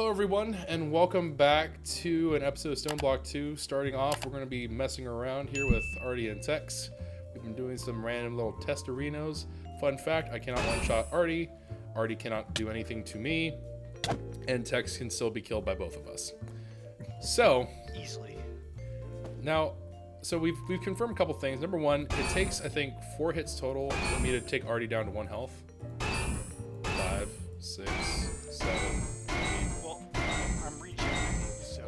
Hello everyone, and welcome back to an episode of Stoneblock 2. Starting off, we're going to be messing around here with Artie and Tex. We've been doing some random little test-arinos. Fun fact, I cannot one-shot Artie. Artie cannot do anything to me. And Tex can still be killed by both of us. So, easily. Now, so we've confirmed a couple things. Number one, it takes, I think, 4 hits total for me to take Artie down to 1 health. 5, 6, 7... Well, I'm regenerating, so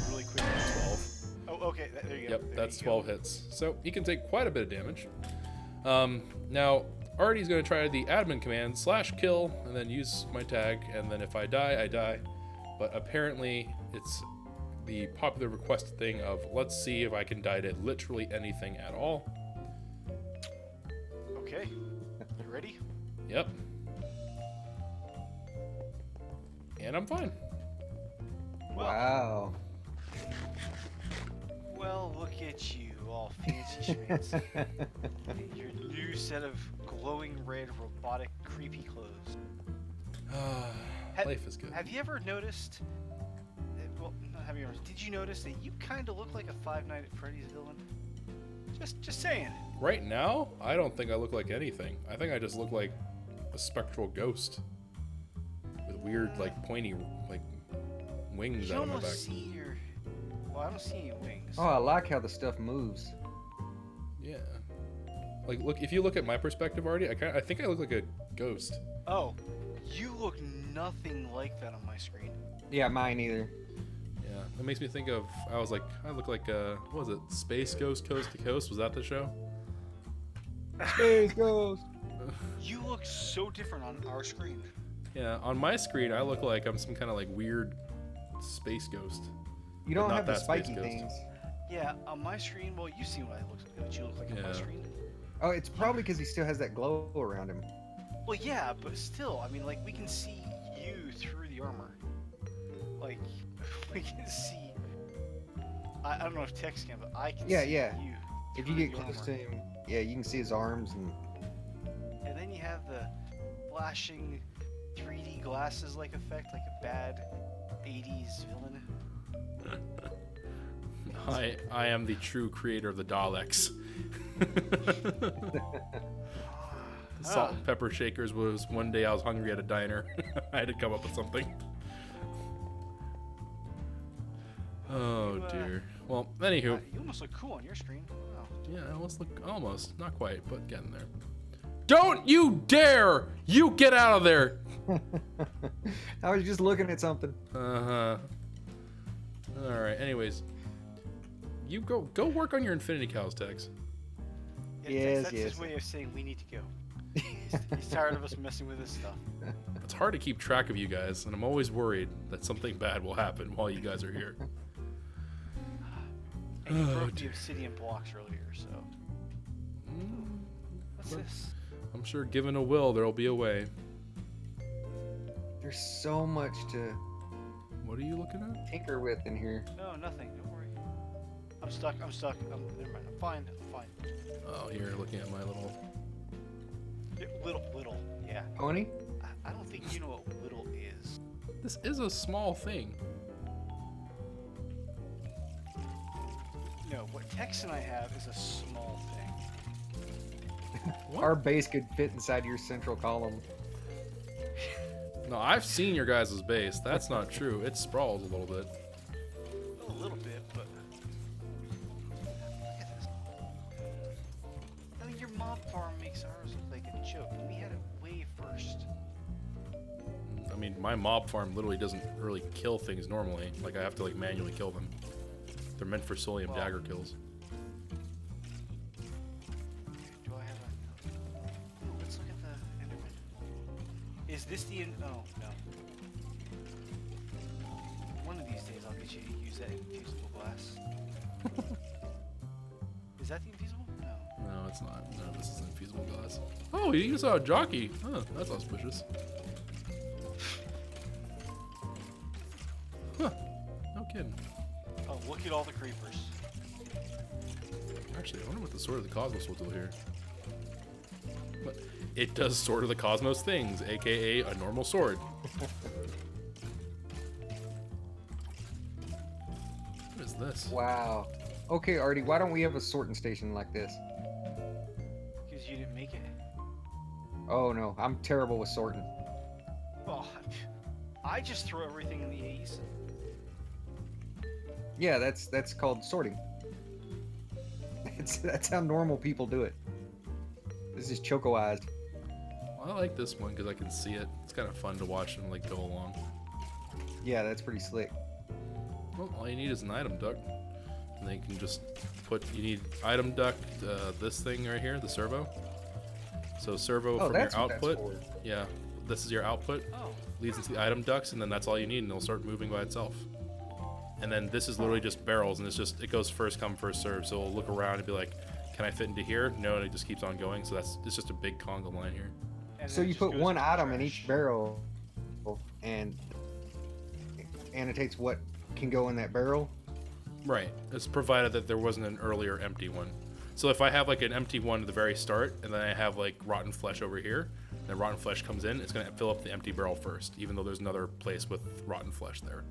really quick. 12. Oh, okay, there you go. Yep, there that's you 12 go. hits. So he can take quite a bit of damage. Now, Artie's going to try the admin command /kill and then use my tag, and then if I die, I die. But apparently, it's the popular requested thing of let's see if I can die to literally anything at all. Okay, you ready? Yep. And I'm fine. Wow. Well, look at you, all fancy schmancy. Your new set of glowing red, robotic, creepy clothes. Life is good. Have you ever noticed? Well, not have you ever? Did you notice that you kind of look like a Five Nights at Freddy's villain? Just saying. Right now, I don't think I look like anything. I think I just look like a spectral ghost with weird, like, pointy, like, wings You out of my back. almost see your. Well, I don't see any wings. Oh, I like how the stuff moves. Yeah. Like, look, if you look at my perspective, Artie, I think I look like a ghost. Oh, you look nothing like that on my screen. Yeah, mine either. Yeah, that makes me think of, I look like, what was it, Space Ghost Coast to Coast? Was that the show? Space Ghost. You look so different on our screen. Yeah, on my screen, I look like I'm some kind of, like, weird space ghost. You don't Not have the that Space spiky Ghost. things. Yeah, on my screen, well, you've seen what you look like on my Yeah. screen. Oh, it's probably because he still has that glow around him. Well, yeah, but still, I mean, like, we can see you through the armor. Like, we can see... I don't know if Tex can, but I can Yeah, see yeah. you If you through get the close armor. to him, yeah, you can see his arms and... And then you have the flashing 3D glasses-like effect, like a bad 80s villain. I am the true creator of the Daleks. Salt and pepper shakers was one day I was hungry at a diner. I had to come up with something. Oh dear. Well, anywho. You almost look cool on your screen. Wow. Yeah, I almost, not quite, but getting there. Don't you dare! You get out of there! I was just looking at something. Uh-huh. Alright, anyways. You go work on your infinity cows, Tex. Yeah, Yes, that's yes. his way of saying we need to go. He's tired of us messing with this stuff. It's hard to keep track of you guys, and I'm always worried that something bad will happen while you guys are here. And you Oh, broke the dear. obsidian blocks earlier, so. What's Well- this? I'm sure given a will, there'll be a way. There's so much to What are you looking at? tinker with in here. No, nothing. Don't worry. I'm stuck. Never mind. I'm fine. Oh, here, looking at my little... Little. Yeah. Pony? I don't think you know what little is. This is a small thing. No, what Tex and I have is a small thing. What? Our base could fit inside your central column. No, I've seen your guys' base. That's not true. It sprawls a little bit. A little bit, but. Look at this. I mean, your mob farm makes ours look like a joke, and we had it way first. I mean, my mob farm literally doesn't really kill things normally. Like, I have to, like, manually kill them. They're meant for Solium Well- dagger kills. Do I have a? Ooh, let's look at the Enderman. Is this the? Oh no. One of these days I'll get you to use that infusible glass. Is that the infeasible? No. No, it's not. No, this is infeasible glass. Oh, you saw a jockey. Huh, that's auspicious. Huh. No kidding. Oh, look at all the creepers. Actually, I wonder what the Sword of the Cosmos will do here. But it does Sword of the Cosmos things, aka a normal sword. this? Wow. Okay, Artie, why don't we have a sorting station like this? Because you didn't make it. Oh no, I'm terrible with sorting. Oh, I just throw everything in the A's. Yeah, that's called sorting. That's how normal people do it. This is chocoized. I like this one because I can see it. It's kind of fun to watch them like go along. Yeah, that's pretty slick. Well, all you need is an item duct, and then you can just put. You need item duct. This thing right here, the servo. So servo Oh, from your that's what that's output. for. Yeah, this is your output. Oh. Leads into the item ducts, and then that's all you need, and it'll start moving by itself. And then this is literally just barrels, and it goes first come first serve. So it'll look around and be like, can I fit into here? No, and it just keeps on going. So it's just a big conga line here. And So then it you just put goes one in the item in trash. each barrel, and it annotates what can go in that barrel. Right. It's provided that there wasn't an earlier empty one. So if I have like an empty one at the very start, and then I have like rotten flesh over here, and then rotten flesh comes in, it's gonna fill up the empty barrel first, even though there's another place with rotten flesh there.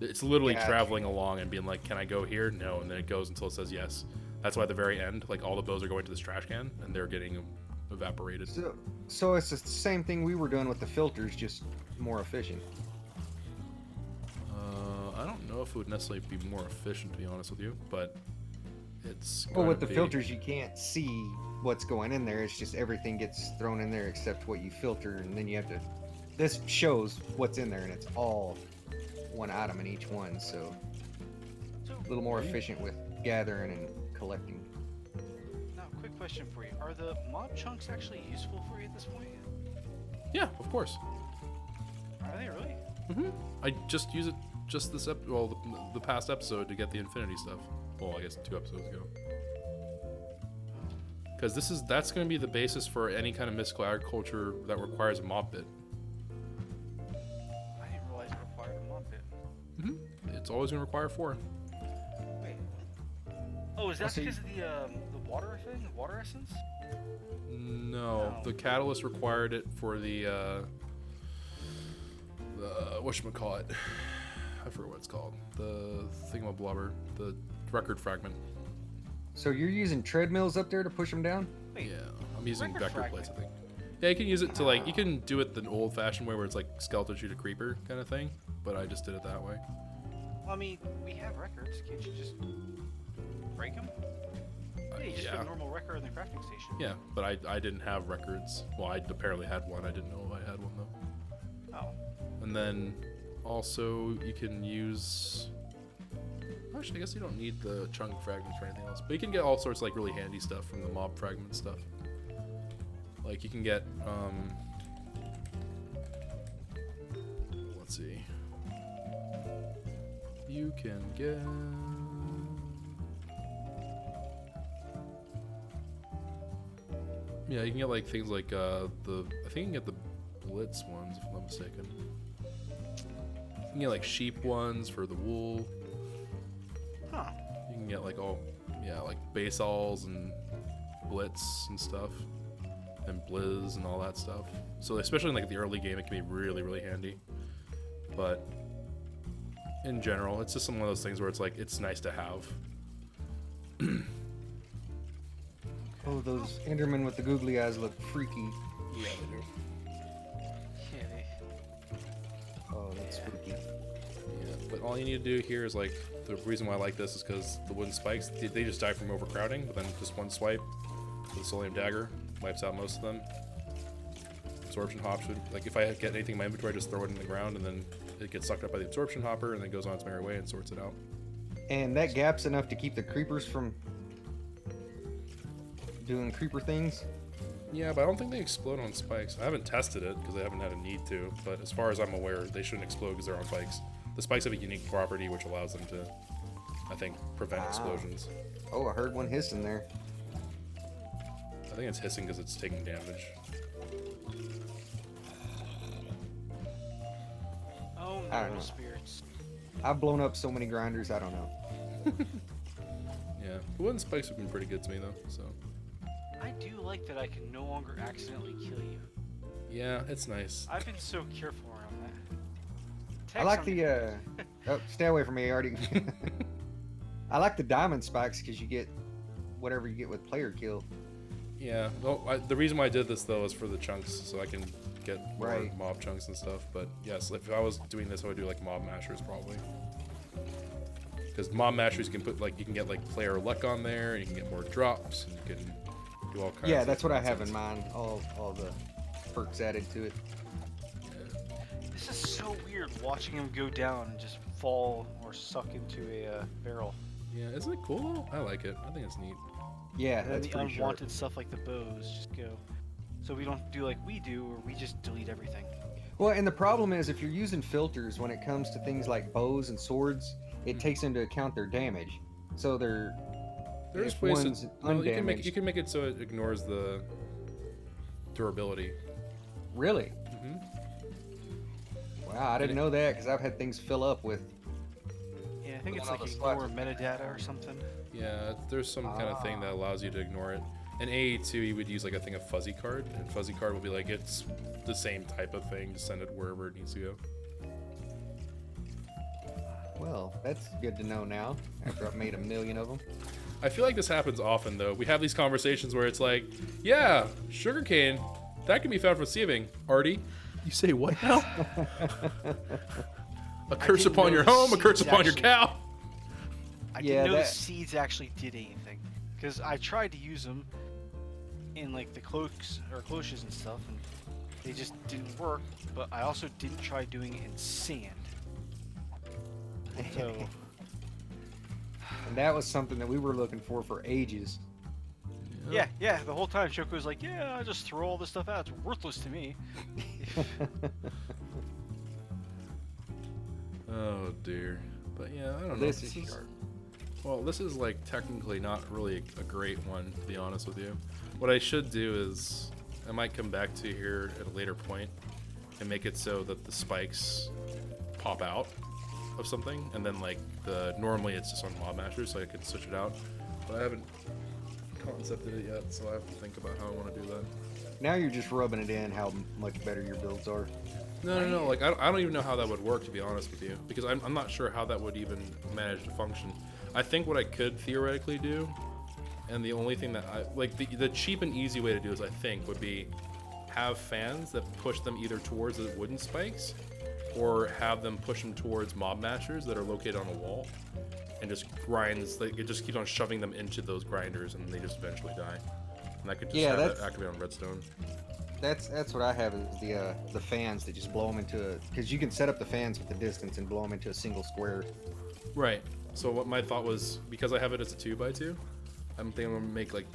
It's literally Gotcha. traveling along and being like, can I go here? No, and then it goes until it says yes. That's why at the very end, like all the bows are going to this trash can, and they're getting evaporated. So it's the same thing we were doing with the filters, just more efficient. I don't know if it would necessarily be more efficient, to be honest with you, but it's. Well, with the gonna be- filters, you can't see what's going in there. It's just everything gets thrown in there except what you filter, and then you have to. This shows what's in there, and it's all one item in each one, so So, a little more efficient with gathering and collecting. now, quick question for you: are the mob chunks actually useful for you at this point? Yeah, of course. Are they really? I just use it the past episode to get the infinity stuff. Well, I guess 2 episodes ago. Because that's going to be the basis for any kind of mystical agriculture that requires a mob bit. I didn't realize it required a mob bit. It's always going to require 4. Wait. Oh, is that so you- because of the water thing, the water essence? No, the catalyst required it for the whatchamacallit. I forget what it's called. The thingamablubber, the record fragment. So you're using treadmills up there to push them down? Wait, Yeah, I'm using record vector fragment. plates, I think. Yeah, you can use it to you can do it the old-fashioned way where it's like skeleton shoot a creeper kind of thing, but I just did it that way. Well, I mean, we have records. Can't you just break them? Yeah, you just put Yeah, a normal record in the crafting station. yeah, but I didn't have records. Well, I apparently had one. I didn't know if I had one though. Oh. And then also you can use. Actually, I guess you don't need the chunk fragments or anything else, but you can get all sorts of like really handy stuff from the mob fragment stuff. Like you can get let's see. You can get. Yeah, you can get like things like I think you can get the blitz ones if I'm not mistaken. You can get like sheep ones for the wool. Huh. You can get like like basalls and blitz and stuff, and blizz and all that stuff. So especially in like the early game, it can be really really handy. But in general, it's just one of those things where it's like it's nice to have. Oh, those Endermen with the googly eyes look freaky. Yeah, they do. Yeah, they... Oh, that's spooky. Yeah, but all you need to do here is like the reason why I like this is because the wooden spikes they just die from overcrowding, but then just one swipe with the Solium dagger wipes out most of them. Absorption hop should like if I get anything in my inventory, I just throw it in the ground and then it gets sucked up by the absorption hopper and then goes on its merry way and sorts it out. And that gap's enough to keep the creepers from doing creeper things. Yeah, but I don't think they explode on spikes. I haven't tested it because I haven't had a need to, but as far as I'm aware, they shouldn't explode because they're on spikes. The spikes have a unique property which allows them to, I think, prevent explosions. Oh, I heard one hissing there. I think it's hissing because it's taking damage. Oh, I don't no, know. spirits. I've blown up so many grinders, I don't know. Yeah, the wooden spikes have been pretty good to me though, so. I do like that I can no longer accidentally kill you. Yeah, it's nice. I've been so careful around that. I like Tex, the, oh, stay away from me, Artie. I like the diamond spikes because you get whatever you get with player kill. Yeah. Well, the reason why I did this though is for the chunks, so I can get more Right. mob chunks and stuff. But yes, if I was doing this, I would do like mob mashers probably. Because mob mashers you can put like you can get like player luck on there, and you can get more drops, and you can do all kinds. Yeah, of that's what I have nonsense. in mind. All the perks added to it. This is so weird watching him go down and just fall or suck into a barrel. Yeah, isn't it cool though? I like it. I think it's neat. Yeah, And then that's the pretty unwanted sharp. stuff like the bows just go. So we don't do like we do, or we just delete everything. Well, and the problem is if you're using filters when it comes to things like bows and swords, it takes into account their damage. So they're There's if ways one's to no, you undamaged. can make it so it ignores the durability. Really? hmm Wow, I didn't know that because I've had things fill up with. Yeah, I think it's Well, like the ignore slots- metadata or something. Yeah, there's some kind of thing that allows you to ignore it. In AE2, you would use like a thing of fuzzy card, and fuzzy card will be like it's the same type of thing, just send it wherever it needs to go. Well, that's good to know now. After I've made a million of them. I feel like this happens often though. We have these conversations where it's like, yeah, sugarcane, that can be found for receiving. Artie, you say what now? A curse didn't upon know your the home, a curse seeds upon your actually- cow. I Yeah, didn't know the that- seeds actually did anything, because I tried to use them in like the cloaks or cloches and stuff, and they just didn't work. But I also didn't try doing it in sand. So And that was something that we were looking for ages. yeah, the whole time Shoko was like, "Yeah, I just throw all this stuff out. It's worthless to me." Oh dear. But yeah, I don't know. This is sharp. Well, this is like technically not really a great one, to be honest with you. What I should do is I might come back to here at a later point and make it so that the spikes pop out of something, and then like normally it's just on mob mashers, so I could switch it out. But I haven't concepted it yet, so I have to think about how I want to do that. Now you're just rubbing it in how much better your builds are. No. Like I don't even know how that would work, to be honest with you, because I'm not sure how that would even manage to function. I think what I could theoretically do, and the only thing that I like, the cheap and easy way to do is, I think, would be have fans that push them either towards the wooden spikes, or have them push them towards mob mashers that are located on a wall, and just grinds. Like it just keeps on shoving them into those grinders, and they just eventually die. And I could just Yeah, have that that's- activate on redstone. That's what I have is the fans that just blow them into a because you can set up the fans with the distance and blow them into a single square. Right. So what my thought was, because I have it as a 2x2, I'm thinking I'm gonna make like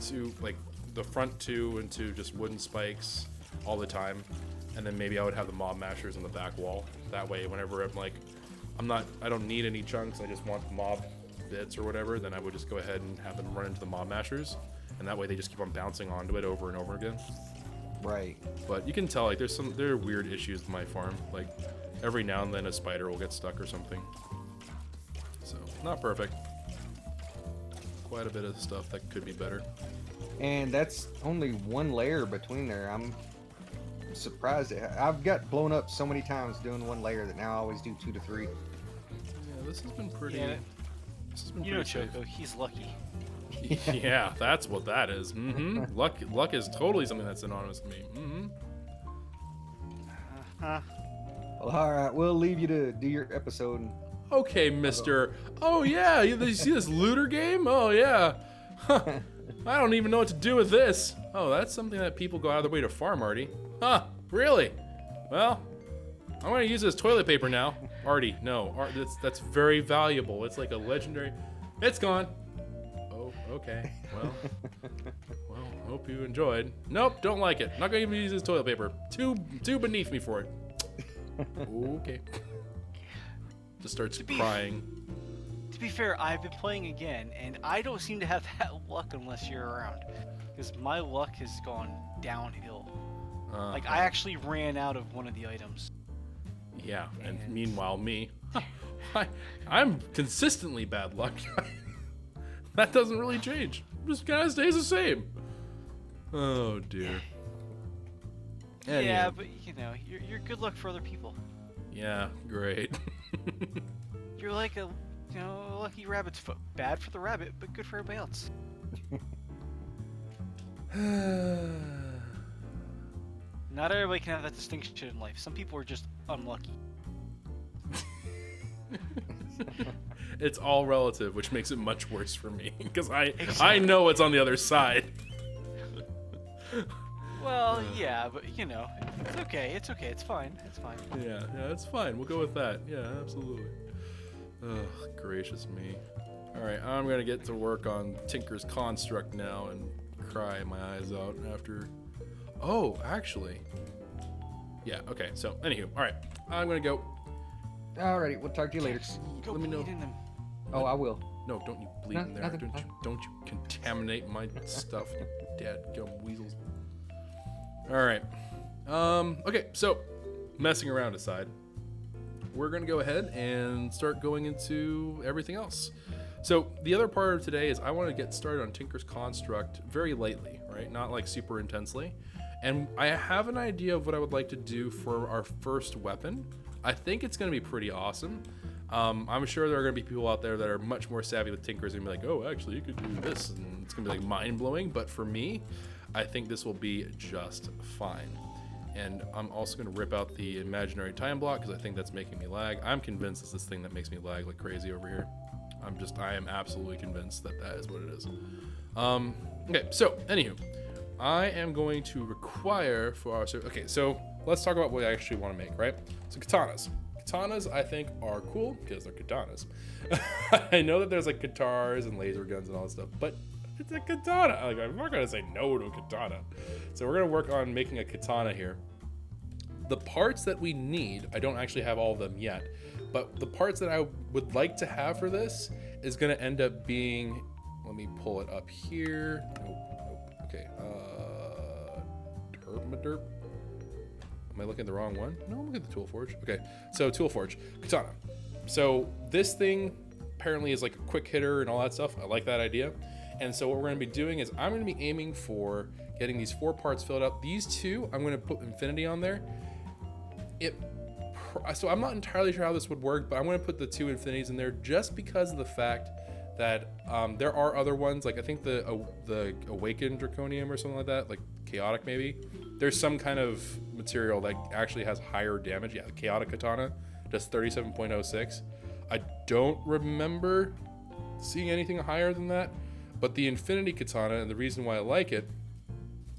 the front two into just wooden spikes all the time, and then maybe I would have the mob mashers on the back wall. That way, whenever I'm like, I don't need any chunks, I just want the mob bits or whatever, then I would just go ahead and have them run into the mob mashers, and that way they just keep on bouncing onto it over and over again. Right. But you can tell like there are weird issues with my farm. Like every now and then a spider will get stuck or something. So not perfect. Quite a bit of stuff that could be better. And that's only one layer between there. I'm surprised. I've got blown up so many times doing one layer that now I always do 2 to 3. Yeah, this has been pretty. Yeah. This has been You know, pretty safe. Choco, he's lucky. Yeah, that's what that is. Mm-hmm. Luck is totally something that's synonymous to me. Mm-hmm. Huh? Well, all right, we'll leave you to do your episode. And Okay, Mister. Oh yeah, you see this looter game? Oh yeah. Huh. I don't even know what to do with this. Oh, that's something that people go out of their way to farm, Artie. Huh? Really? Well, I'm gonna use it as toilet paper now. Artie, no. That's very valuable. It's like a legendary. It's gone. Oh, okay. Well, hope you enjoyed. Nope, don't like it. Not gonna even use it as toilet paper. Too beneath me for it. Okay. Just starts crying. To be fair, I've been playing again, and I don't seem to have that luck unless you're around, because my luck has gone downhill. Like I actually ran out of one of the items. Yeah, and And- meanwhile me, I'm consistently bad luck. That doesn't really change. Just kind of stays the same. Oh dear. Yeah, Anywho. but you know, you're good luck for other people. Yeah, great. You're like a You know, lucky rabbit's foot. Bad for the rabbit, but good for everybody else. Not everybody can have that distinction in life. Some people are just unlucky. It's all relative, which makes it much worse for me because I know what's on the other side. Well, yeah, but you know, it's okay. It's okay. It's fine. It's fine. Yeah, it's fine. We'll go with that. Yeah, absolutely. Oh, gracious me. All right, I'm gonna get to work on Tinker's Construct now and cry my eyes out after. Oh, actually. Yeah. Okay. So, anywho, all right, I'm gonna go. Alrighty, we'll talk to you later. Go Let me know. bleed in them. Oh, I will. No, don't you bleed in there. Nothing. Don't you contaminate my stuff, dadgum weasels. All right. Okay, so messing around aside, we're going to go ahead and start going into everything else. So the other part of today is I want to get started on Tinker's Construct very lightly, right? Not like super intensely. And I have an idea of what I would like to do for our first weapon. I think it's going to be pretty awesome. I'm sure there are going to be people out there that are much more savvy with Tinkers and be like, oh, actually, you could do this. And it's going to be like mind-blowing. But for me, I think this will be just fine. And I'm also going to rip out the imaginary time block because I think that's making me lag. I'm convinced it's this thing that makes me lag like crazy over here. I am absolutely convinced that that is what it is. Okay, so, anywho, I am going to require for our... Okay, so let's talk about what I actually want to make, right? So katanas. Katanas, I think, are cool because they're katanas. I know that there's like guitars and laser guns and all that stuff, but it's a katana. Like, I'm not gonna say no to a katana. So we're gonna work on making a katana here. The parts that we need, I don't actually have all of them yet, but the parts that I would like to have for this is gonna end up being, let me pull it up here. Nope. Okay, derp. Am I looking at the wrong one? No, I'm looking at the Tool Forge. Okay, so Tool Forge, katana. So this thing apparently is like a quick hitter and all that stuff. I like that idea. And so what we're gonna be doing is I'm gonna be aiming for getting these 4 parts filled up. These 2, I'm gonna put infinity on there. So I'm not entirely sure how this would work, but I'm gonna put the 2 infinities in there just because of the fact that there are other ones, like I think the Awakened Draconium or something like that, like Chaotic maybe. There's some kind of material that actually has higher damage. Yeah, the Chaotic Katana does 37.06. I don't remember seeing anything higher than that, but the Infinity Katana, and the reason why I like it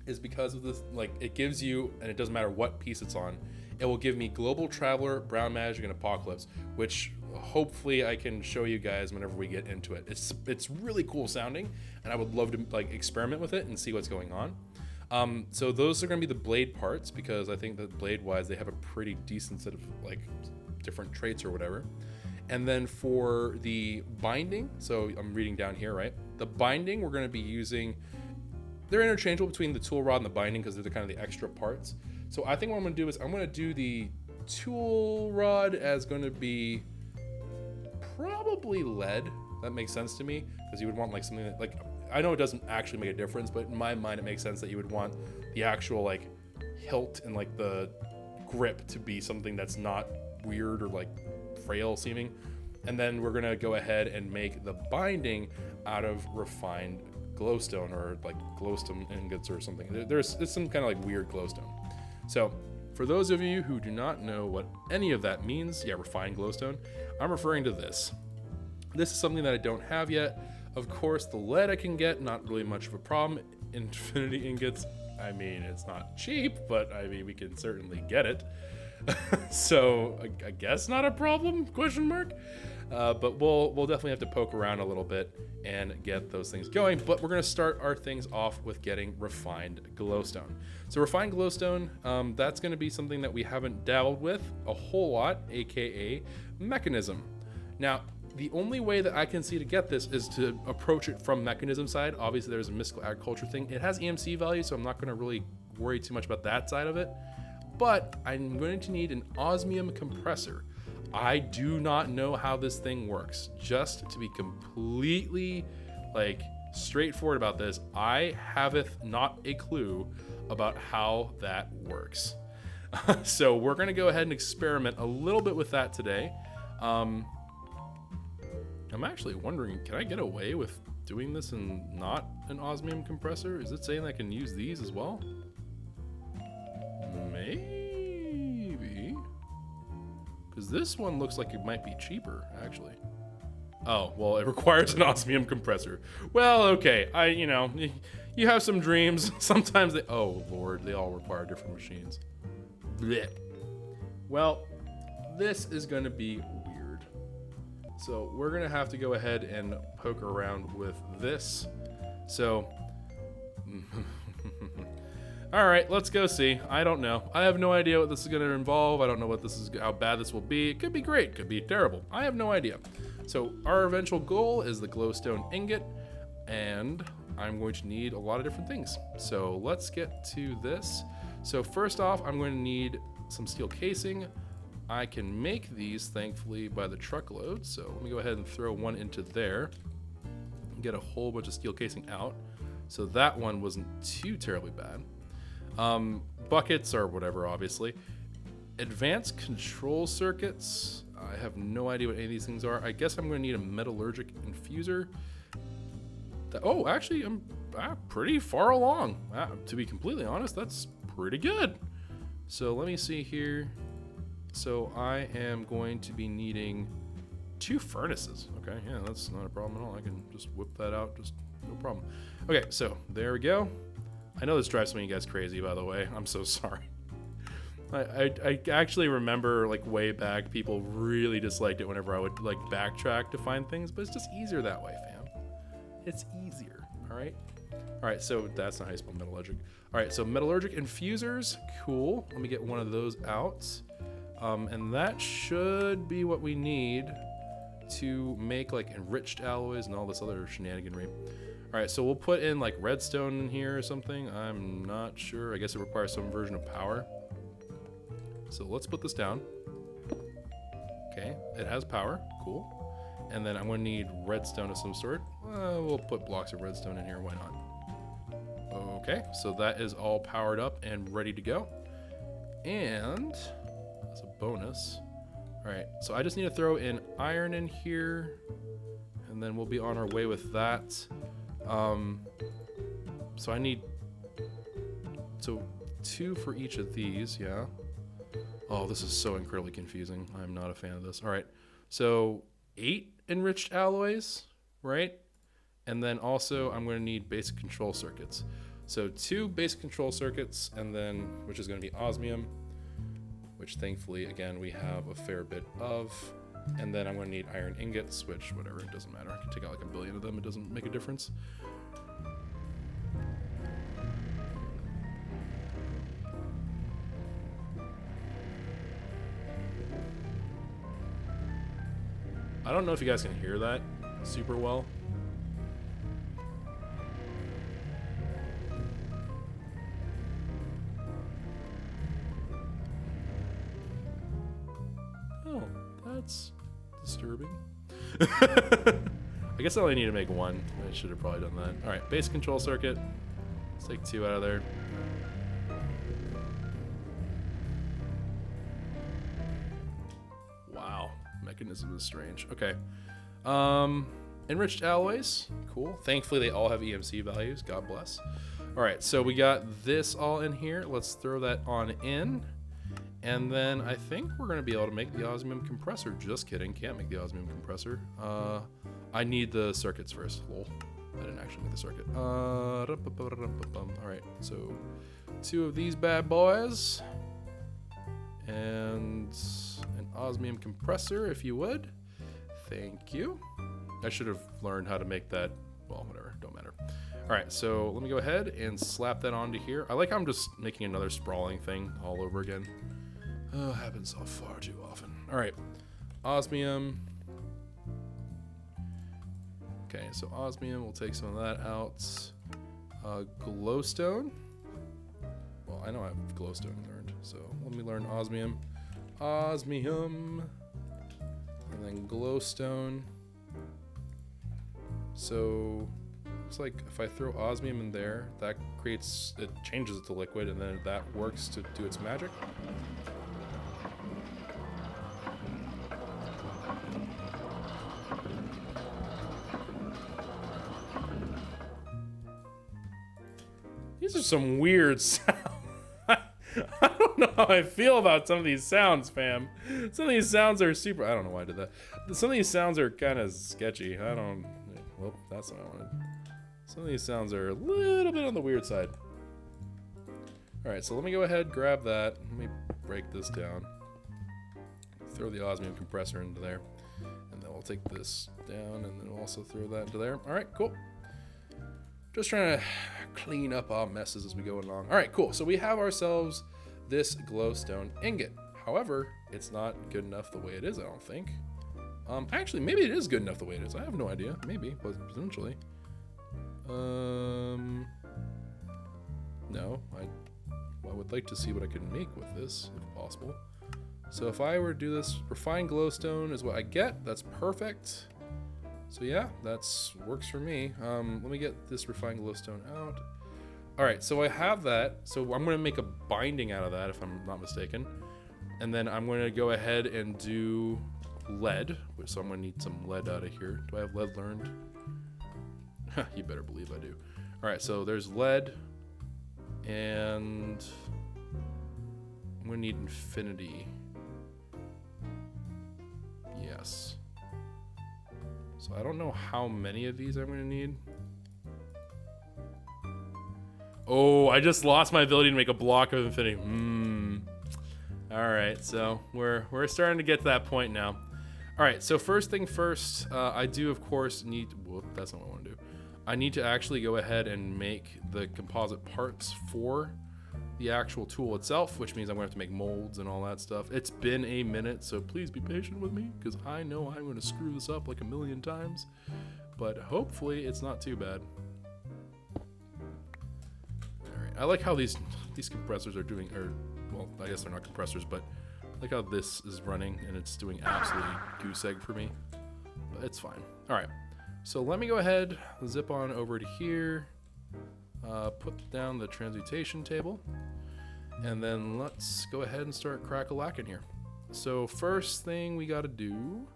is because of this, like it gives you, and it doesn't matter what piece it's on, it will give me Global Traveler, Brown Magic, and Apocalypse, which hopefully I can show you guys whenever we get into it. It's really cool sounding, and I would love to like experiment with it and see what's going on. So those are going to be the blade parts, because I think that blade wise they have a pretty decent set of like different traits or whatever. And then for the binding, so I'm reading down here, right? The binding we're going to be using, they're interchangeable between the tool rod and the binding because they're the kind of the extra parts. So I think what I'm going to do is I'm going to do the tool rod as going to be probably lead. That makes sense to me, because you would want like something that, like, I know it doesn't actually make a difference, but in my mind it makes sense that you would want the actual like hilt and like the grip to be something that's not weird or like frail seeming. And then we're gonna go ahead and make the binding out of refined glowstone, or like glowstone ingots or something. It's some kind of like weird glowstone. So for those of you who do not know what any of that means, yeah, refined glowstone, I'm referring to this. This is something that I don't have yet. Of course, the lead I can get, not really much of a problem. Infinity ingots, I mean, it's not cheap, but I mean, we can certainly get it. So I guess not a problem, question mark. But we'll definitely have to poke around a little bit and get those things going. But we're gonna start our things off with getting refined glowstone. So refined glowstone, that's gonna be something that we haven't dabbled with a whole lot, AKA mechanism. Now, the only way that I can see to get this is to approach it from mechanism side. Obviously there's a mystical agriculture thing. It has EMC value, so I'm not gonna really worry too much about that side of it. But I'm going to need an osmium compressor. I do not know how this thing works. Just to be completely like straightforward about this, I haveth not a clue about how that works. So we're gonna go ahead and experiment a little bit with that today. I'm actually wondering, can I get away with doing this and not an osmium compressor? Is it saying I can use these as well? Maybe. Because this one looks like it might be cheaper, actually. Oh, well, it requires an osmium compressor. Well, okay. You have some dreams. Sometimes they... Oh, Lord. They all require different machines. Blech. Well, this is going to be weird. So we're going to have to go ahead and poke around with this. So... All right, let's go see. I don't know. I have no idea what this is going to involve. I don't know how bad this will be. It could be great. It could be terrible. I have no idea. So our eventual goal is the glowstone ingot, and I'm going to need a lot of different things. So let's get to this. So first off, I'm going to need some steel casing. I can make these, thankfully, by the truckload. So let me go ahead and throw one into there and get a whole bunch of steel casing out. So that one wasn't too terribly bad. Buckets or whatever, obviously. Advanced control circuits. I have no idea what any of these things are. I guess I'm going to need a metallurgic infuser. Oh, actually, I'm pretty far along. To be completely honest, that's pretty good. So let me see here. So I am going to be needing 2 furnaces. Okay, yeah, that's not a problem at all. I can just whip that out, just no problem. Okay, so there we go. I know this drives some of you guys crazy, by the way. I'm so sorry. I actually remember, like, way back, people really disliked it whenever I would, like, backtrack to find things, but it's just easier that way, fam. It's easier, all right? All right, so that's not how you spell metallurgic. All right, so metallurgic infusers, cool. Let me get one of those out. And that should be what we need to make, like, enriched alloys and all this other shenaniganry. All right, so we'll put in, like, redstone in here or something. I'm not sure. I guess it requires some version of power. So let's put this down. Okay, it has power. Cool. And then I'm going to need redstone of some sort. We'll put blocks of redstone in here. Why not? Okay, so that is all powered up and ready to go. And as a bonus, all right, so I just need to throw in iron in here, and then we'll be on our way with that. So I need 2 for each of these, yeah. Oh, this is so incredibly confusing. I'm not a fan of this. All right, so 8 enriched alloys, right? And then also I'm going to need basic control circuits. So 2 basic control circuits, and then, which is going to be osmium, which thankfully, again, we have a fair bit of. And then I'm going to need iron ingots, which, whatever, it doesn't matter. I can take out like a billion of them. It doesn't make a difference. I don't know if you guys can hear that super well. Oh, that's disturbing. I guess I only need to make 1. I should have probably done that. All right, base control circuit. Let's take 2 out of there. Wow, mechanism is strange. Okay. Enriched alloys. Cool. Thankfully, they all have EMC values. God bless. All right, so we got this all in here. Let's throw that on in. And then I think we're going to be able to make the osmium compressor. Just kidding. Can't make the osmium compressor. I need the circuits first. Lol. I didn't actually make the circuit. All right. So 2 of these bad boys. And an osmium compressor, if you would. Thank you. I should have learned how to make that. Well, whatever. Don't matter. All right. So let me go ahead and slap that onto here. I like how I'm just making another sprawling thing all over again. Happens so far too often. All right, osmium. Okay, so osmium, we'll take some of that out. Glowstone. Well, I know I have glowstone learned, so let me learn osmium. Osmium. And then glowstone. So, looks like if I throw osmium in there, that creates, it changes it to liquid, and then that works to do its magic. These are some weird sounds. I don't know how I feel about some of these sounds, fam. Some of these sounds are super. I don't know why I did that. Some of these sounds are kind of sketchy. I don't. Well, that's what I wanted. Some of these sounds are a little bit on the weird side. All right, so let me go ahead, grab that. Let me break this down. Throw the osmium compressor into there, and then we'll take this down, and then we'll also throw that into there. All right, cool. Just trying to clean up our messes as we go along. All right, cool. So we have ourselves this glowstone ingot. However, it's not good enough the way it is, I don't think. Actually, maybe it is good enough the way it is. I have no idea. Maybe, potentially. No, I would like to see what I can make with this, if possible. So if I were to do this, refined glowstone is what I get. That's perfect. So yeah, that's works for me. Let me get this refined glowstone out. All right, so I have that. So I'm gonna make a binding out of that, if I'm not mistaken. And then I'm gonna go ahead and do lead. So I'm gonna need some lead out of here. Do I have lead learned? You better believe I do. All right, so there's lead, and I'm gonna need infinity. Yes. So I don't know how many of these I'm gonna need. Oh, I just lost my ability to make a block of infinity. All right, so we're starting to get to that point now. All right, so first thing first, I do of course need. Whoop, that's not what I want to do. I need to actually go ahead and make the composite parts for the actual tool itself, which means I'm gonna have to make molds and all that stuff. It's been a minute, so please be patient with me, because I know I'm gonna screw this up like a million times, but hopefully it's not too bad. All right, I like how these compressors are doing, or well, I guess they're not compressors, but I like how this is running and it's doing absolutely goose egg for me, but it's fine. All right, so let me go ahead, zip on over to here. Put down the transmutation table, and then let's go ahead and start crack-a-lacking here. So first thing we got to do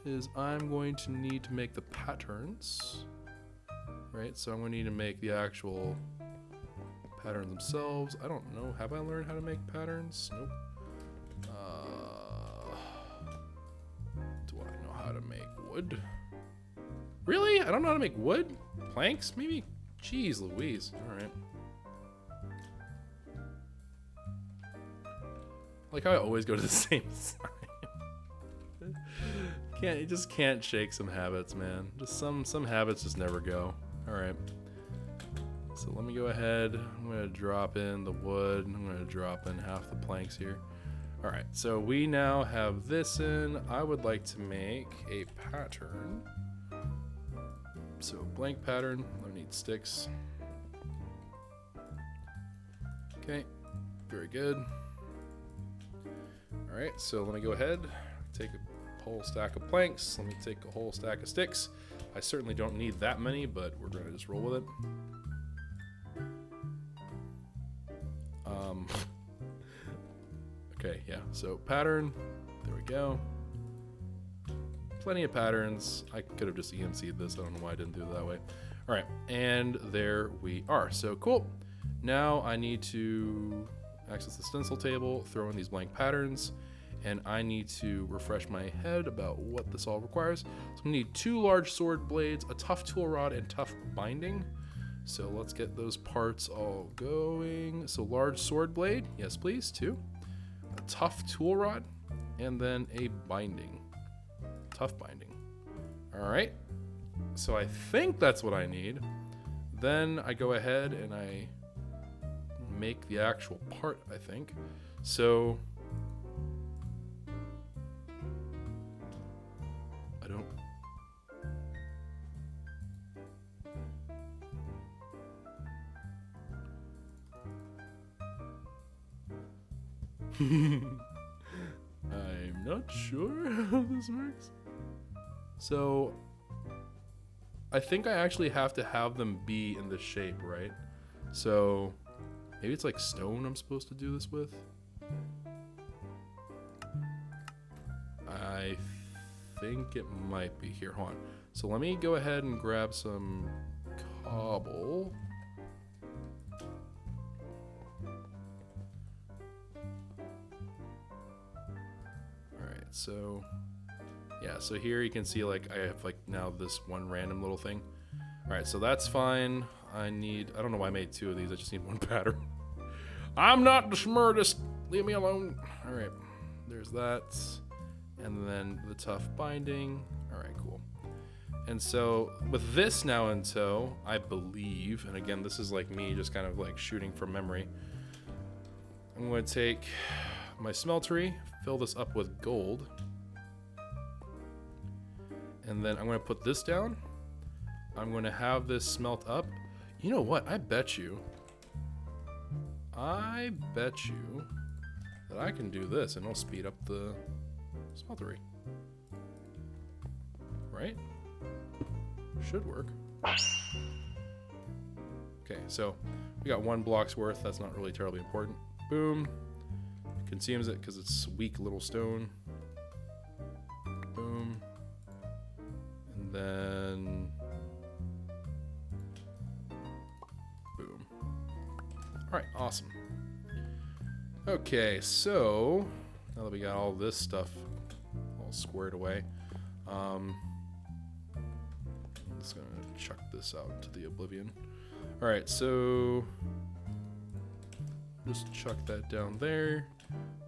is I'm going to need to make the patterns, right? So I'm going to need to make the actual patterns themselves. I don't know. Have I learned how to make patterns? Nope. Do I know how to make wood? Really? I don't know how to make wood? Planks, maybe? Jeez Louise. Alright. Like how I always go to the same sign. You just can't shake some habits, man. Just some habits just never go. Alright. So let me go ahead. I'm gonna drop in the wood. I'm gonna drop in half the planks here. Alright, so we now have this in. I would like to make a pattern. So blank pattern, I need sticks. Okay, very good. All right, so let me go ahead, take a whole stack of planks. Let me take a whole stack of sticks. I certainly don't need that many, but we're gonna just roll with it. Okay, yeah, so pattern, there we go. Plenty of patterns. I could have just EMC'd this. I don't know why I didn't do it that way. All right, and there we are. So cool. Now I need to access the stencil table, throw in these blank patterns, and I need to refresh my head about what this all requires. So I'm gonna need 2 large sword blades, a tough tool rod, and tough binding. So let's get those parts all going. So large sword blade, yes please, 2. A tough tool rod, and then a binding. Tough binding. All right, so I think that's what I need. Then I go ahead and I make the actual part, I think. So I don't. I'm not sure how this works. So I think I actually have to have them be in this shape, right? So maybe it's like stone I'm supposed to do this with. I think it might be here. Hold on. So let me go ahead and grab some cobble. right, so yeah, so here you can see like I have like now this one random little thing. All right, so that's fine. I don't know why I made 2 of these. I just need 1 pattern. I'm not the smartest. Leave me alone. All right, there's that. And then the tough binding. All right, cool. And so with this now in tow, I believe, and again, this is like me just kind of like shooting from memory. I'm going to take my smeltery, fill this up with gold. And then I'm going to put this down. I'm going to have this smelt up. You know what? I bet you that I can do this and it'll speed up the smeltery. Right? Should work. Okay, so we got 1 block's worth. That's not really terribly important. Boom. Consumes it because it's weak little stone. Boom. And then boom. All right, awesome. Okay, so now that we got all this stuff all squared away, I'm just gonna chuck this out into the oblivion. All right, so just chuck that down there.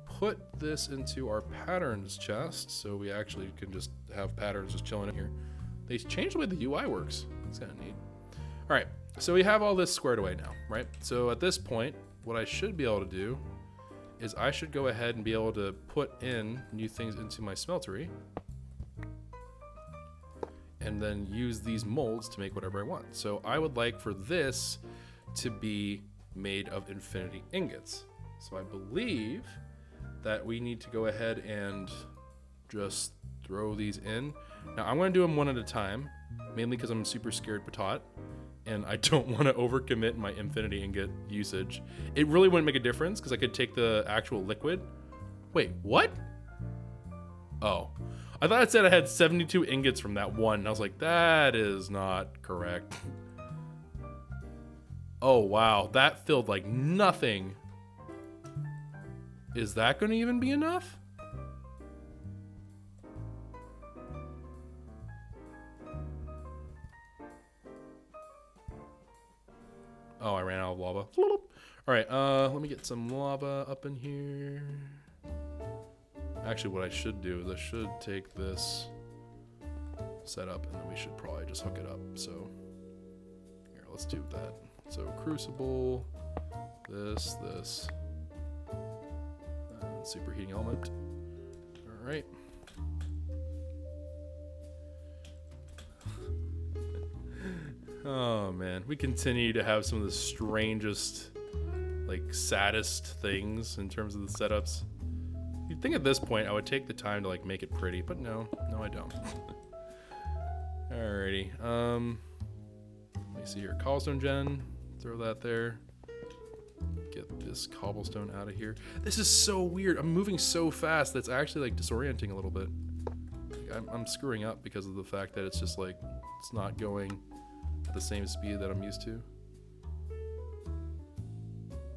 Put this into our patterns chest, so we actually can just have patterns just chilling in here. They changed the way the UI works. It's kind of neat. All right, so we have all this squared away now, right? So at this point, what I should be able to do is I should go ahead and be able to put in new things into my smeltery and then use these molds to make whatever I want. So I would like for this to be made of infinity ingots. So I believe that we need to go ahead and just throw these in. Now I'm going to do them one at a time, mainly because I'm super scared patat and I don't want to overcommit my infinity ingot usage. It really wouldn't make a difference because I could take the actual liquid. Wait, what? Oh, I thought it said I had 72 ingots from that one. And I was like, that is not correct. Oh, wow. That filled like nothing. Is that going to even be enough? Oh, I ran out of lava. All right, let me get some lava up in here. Actually, what I should do is I should take this setup and then we should probably just hook it up. So here, let's do that. So crucible, this, and superheating element. All right. Oh man, we continue to have some of the strangest, like saddest things in terms of the setups. You'd think at this point I would take the time to like make it pretty, but no I don't. Alrighty, let me see here, cobblestone gen, throw that there. Get this cobblestone out of here. This is so weird, I'm moving so fast that's actually like disorienting a little bit. Like, I'm screwing up because of the fact that it's just like, it's not going at the same speed that I'm used to.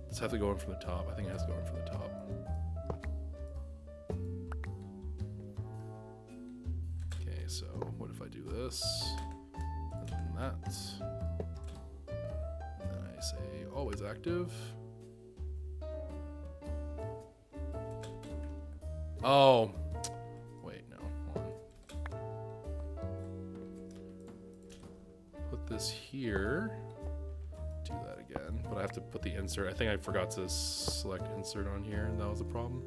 Does it have to go in from the top? I think it has to go in from the top. Okay, so what if I do this, and then that, and then I say always active. Oh, wait, no, hold on. Put this here. Do that again, but I have to put the insert. I think I forgot to select insert on here, and that was the problem.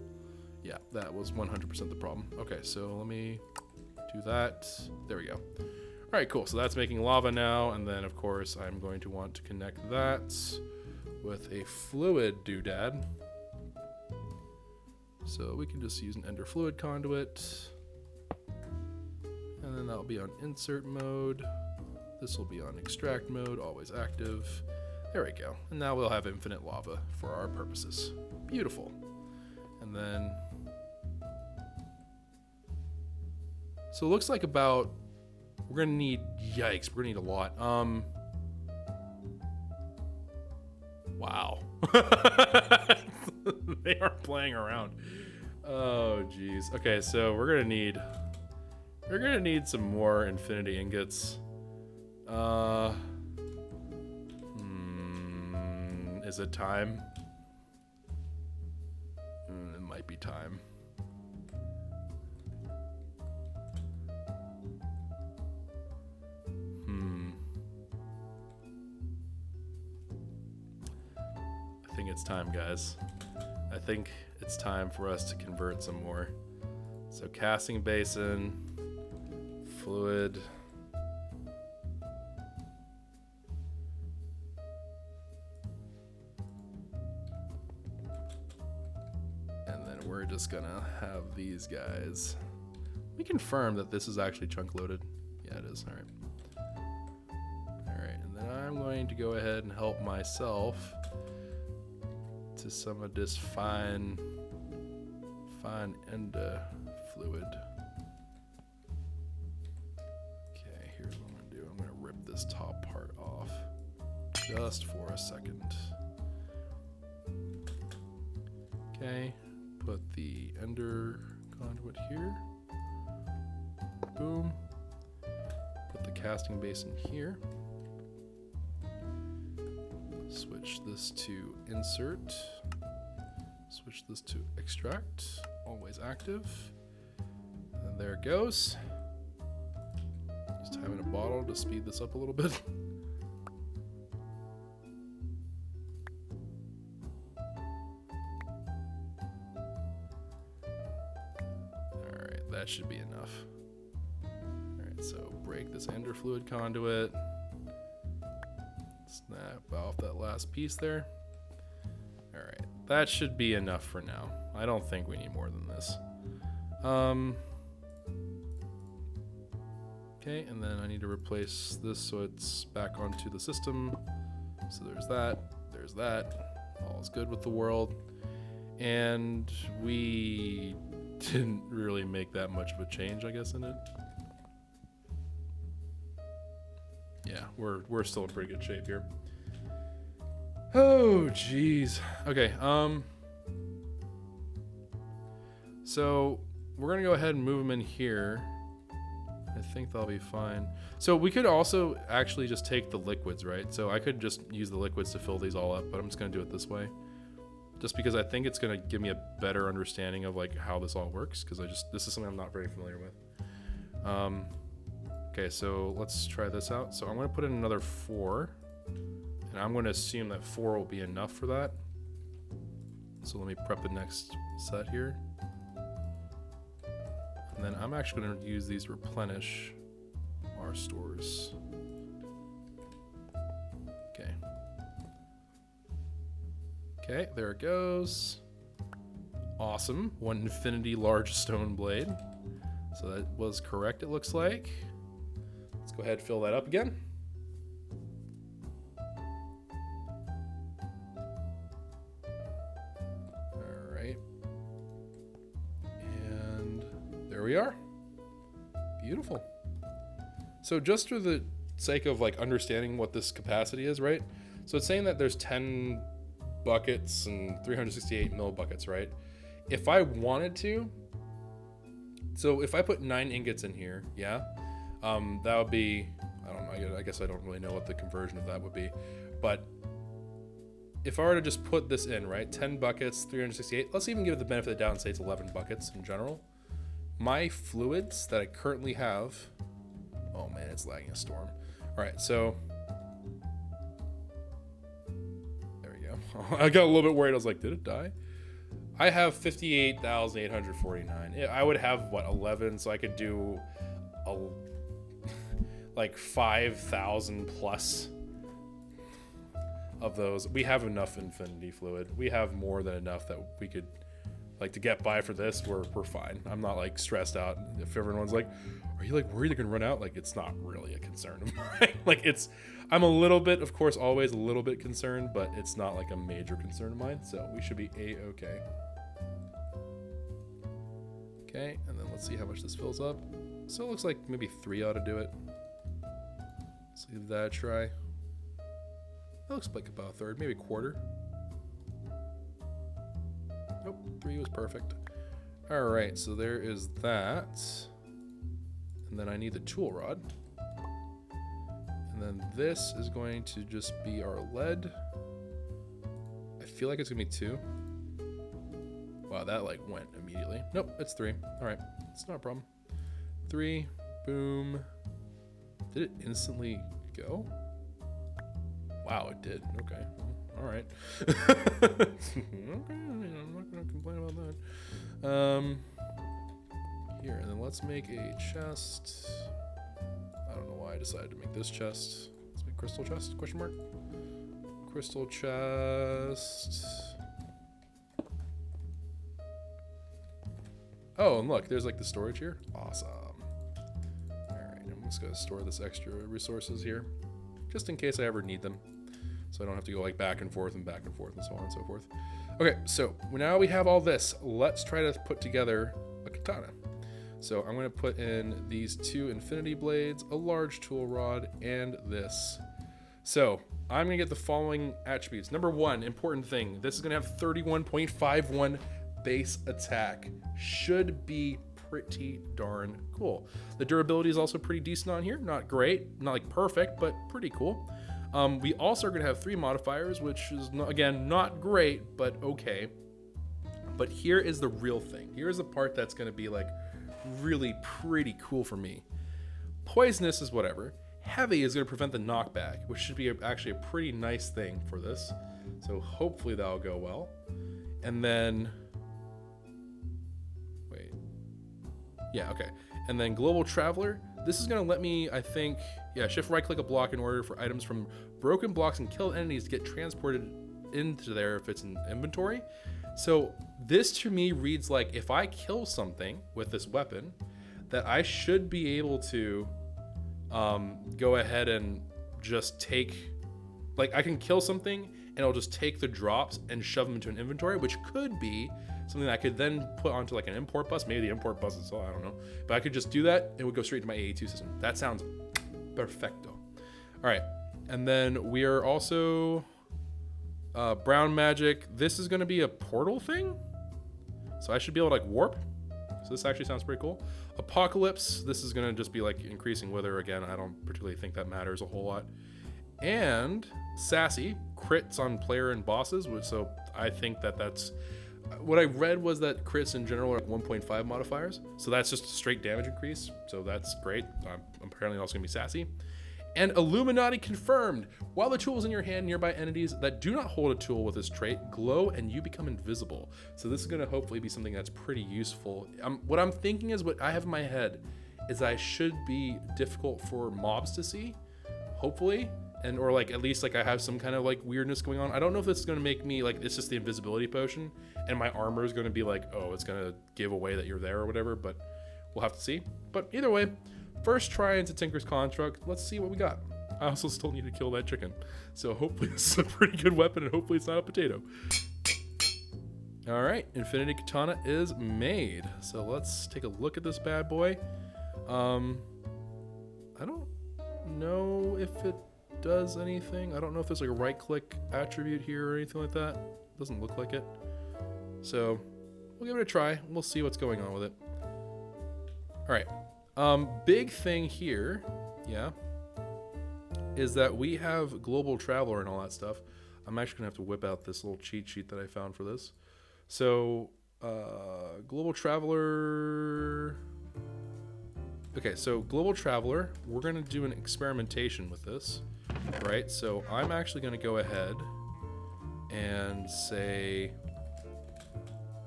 Yeah, that was 100% the problem. Okay, so let me do that. There we go. All right, cool. So that's making lava now, and then of course I'm going to want to connect that with a fluid doodad. So we can just use an ender fluid conduit, and then that'll be on insert mode. This will be on extract mode, always active. There we go. And now we'll have infinite lava for our purposes. Beautiful. And then, so it looks like about, we're gonna need, yikes, we're gonna need a lot. Wow. They aren't playing around. Oh geez. Okay, so we're gonna need some more infinity ingots. Is it time? It might be time. I think it's time, guys. I think it's time for us to convert some more. So casting basin, fluid. And then we're just gonna have these guys. We confirm that this is actually chunk loaded. Yeah, it is. All right. All right, and then I'm going to go ahead and help myself to some of this fine ender fluid. Okay, here's what I'm gonna do. I'm gonna rip this top part off just for a second. Okay, put the ender conduit here. Boom. Put the casting basin here. Switch this to insert. Switch this to extract. Always active. And there it goes. Use time in a bottle to speed this up a little bit. Alright, that should be enough. Alright, so break this ender fluid conduit. Snap off that last piece there. Alright, that should be enough for now. I don't think we need more than this. Okay, and then I need to replace this so it's back onto the system. So there's that. All is good with the world. And we didn't really make that much of a change, I guess, in it. Yeah, we're still in pretty good shape here. Oh, jeez. Okay, so we're gonna go ahead and move them in here. I think they'll be fine. So we could also actually just take the liquids, right? So I could just use the liquids to fill these all up, but I'm just gonna do it this way. Just because I think it's gonna give me a better understanding of like how this all works, because this is something I'm not very familiar with. Okay, so let's try this out. So I'm gonna put in another 4, and I'm gonna assume that 4 will be enough for that. So let me prep the next set here. And then I'm actually gonna use these to replenish our stores. Okay. Okay, there it goes. Awesome, 1 infinity large stone blade. So that was correct, it looks like. Let's go ahead and fill that up again. All right. And there we are. Beautiful. So just for the sake of like understanding what this capacity is, right? So it's saying that there's 10 buckets and 368 mil buckets, right? If I wanted to, so if I put 9 ingots in here, yeah, that would be, I don't know, I guess I don't really know what the conversion of that would be, but if I were to just put this in, right, 10 buckets, 368, let's even give it the benefit of the doubt and say it's 11 buckets in general. My fluids that I currently have, oh man, it's lagging a storm. All right, so there we go. I got a little bit worried. I was like, did it die? I have 58,849. I would have, what, 11, so I could do like 5,000 plus of those. We have enough infinity fluid. We have more than enough that we could, like, to get by for this. We're fine. I'm not like stressed out. If everyone's like, are you like worried you're gonna run out? Like, it's not really a concern of mine. Like, I'm a little bit, of course, always a little bit concerned, but it's not like a major concern of mine. So we should be a-okay. Okay, and then let's see how much this fills up. So it looks like maybe 3 ought to do it. Let's give that a try. That looks like about a third, maybe a quarter. Nope, 3 was perfect. All right, so there is that. And then I need the tool rod. And then this is going to just be our lead. I feel like it's gonna be 2. Wow, that like went immediately. Nope, it's 3. All right, it's not a problem. 3, boom. Did it instantly go? Wow, it did. Okay, all right. Okay, I'm not gonna complain about that. Here, and then let's make a chest. I don't know why I decided to make this chest. Let's make crystal chest, question mark. Crystal chest. Oh, and look, there's like the storage here. Awesome. All right, I'm just gonna store this extra resources here, just in case I ever need them. So I don't have to go like back and forth and so on and so forth. Okay, so now we have all this. Let's try to put together a katana. So I'm going to put in these 2 infinity blades, a large tool rod, and this. So I'm going to get the following attributes. Number 1, important thing. This is going to have 31.51 base attack. Should be pretty darn cool. The durability is also pretty decent on here. Not great, not like perfect, but pretty cool. We also are going to have 3 modifiers, which is, again, not great, but okay. But here is the real thing. Here's the part that's going to be like really pretty cool for me. Poisonous is whatever. Heavy is going to prevent the knockback, which should be actually a pretty nice thing for this. So hopefully that'll go well. And then... Wait. Yeah, okay. And then Global Traveler. This is going to let me, I think... Yeah, shift right-click a block in order for items from broken blocks and killed enemies to get transported into there if it's in inventory. So this to me reads like if I kill something with this weapon, that I should be able to go ahead and just take, like I can kill something and it'll just take the drops and shove them into an inventory, which could be something that I could then put onto like an import bus. Maybe the import bus is all, I don't know. But I could just do that. It would go straight to my AA2 system. That sounds perfecto. All right. And then we are also brown magic. This is going to be a portal thing. So I should be able to like warp. So this actually sounds pretty cool. Apocalypse. This is going to just be like increasing wither. Again, I don't particularly think that matters a whole lot. And sassy, crits on player and bosses. So I think that that's what I read was that crits in general are 1.5 modifiers. So that's just a straight damage increase. So that's great. I'm apparently also gonna be sassy. And Illuminati confirmed. While the tool is in your hand, nearby entities that do not hold a tool with this trait glow and you become invisible. So this is gonna hopefully be something that's pretty useful. What I'm thinking is what I have in my head is I should be difficult for mobs to see, hopefully. And or like at least like I have some kind of like weirdness going on. I don't know if it's gonna make me like it's just the invisibility potion and my armor is gonna be like, oh, it's gonna give away that you're there or whatever, but we'll have to see. But either way, first try into Tinker's Construct. Let's see what we got. I also still need to kill that chicken. So hopefully this is a pretty good weapon and hopefully it's not a potato. All right, Infinity Katana is made. So let's take a look at this bad boy. I don't know if it does anything. I don't know if there's like a right click attribute here or anything like that. Doesn't look like it. So we'll give it a try. We'll see what's going on with it. All right. Big thing here, yeah, is that we have Global Traveler and all that stuff. I'm actually gonna have to whip out this little cheat sheet that I found for this. So Global Traveler. Okay, so Global Traveler, we're gonna do an experimentation with this, right? So I'm actually gonna go ahead and say,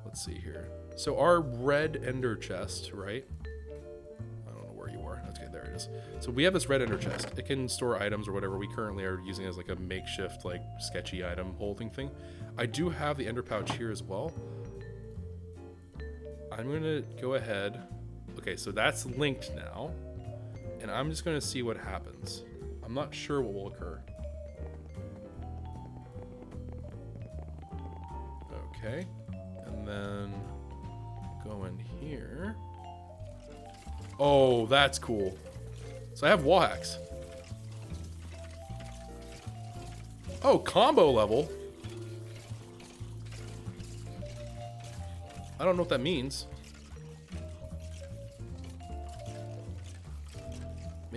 let's see here. So our red ender chest, right? I don't know where you are. Okay, there it is. So we have this red ender chest. It can store items or whatever. We currently are using it as like a makeshift, like sketchy item holding thing. I do have the ender pouch here as well. I'm gonna go ahead. Okay, so that's linked now, and I'm just gonna see what happens. I'm not sure what will occur. Okay, and then go in here. Oh, that's cool. So I have wall hacks. Oh, combo level. I don't know what that means.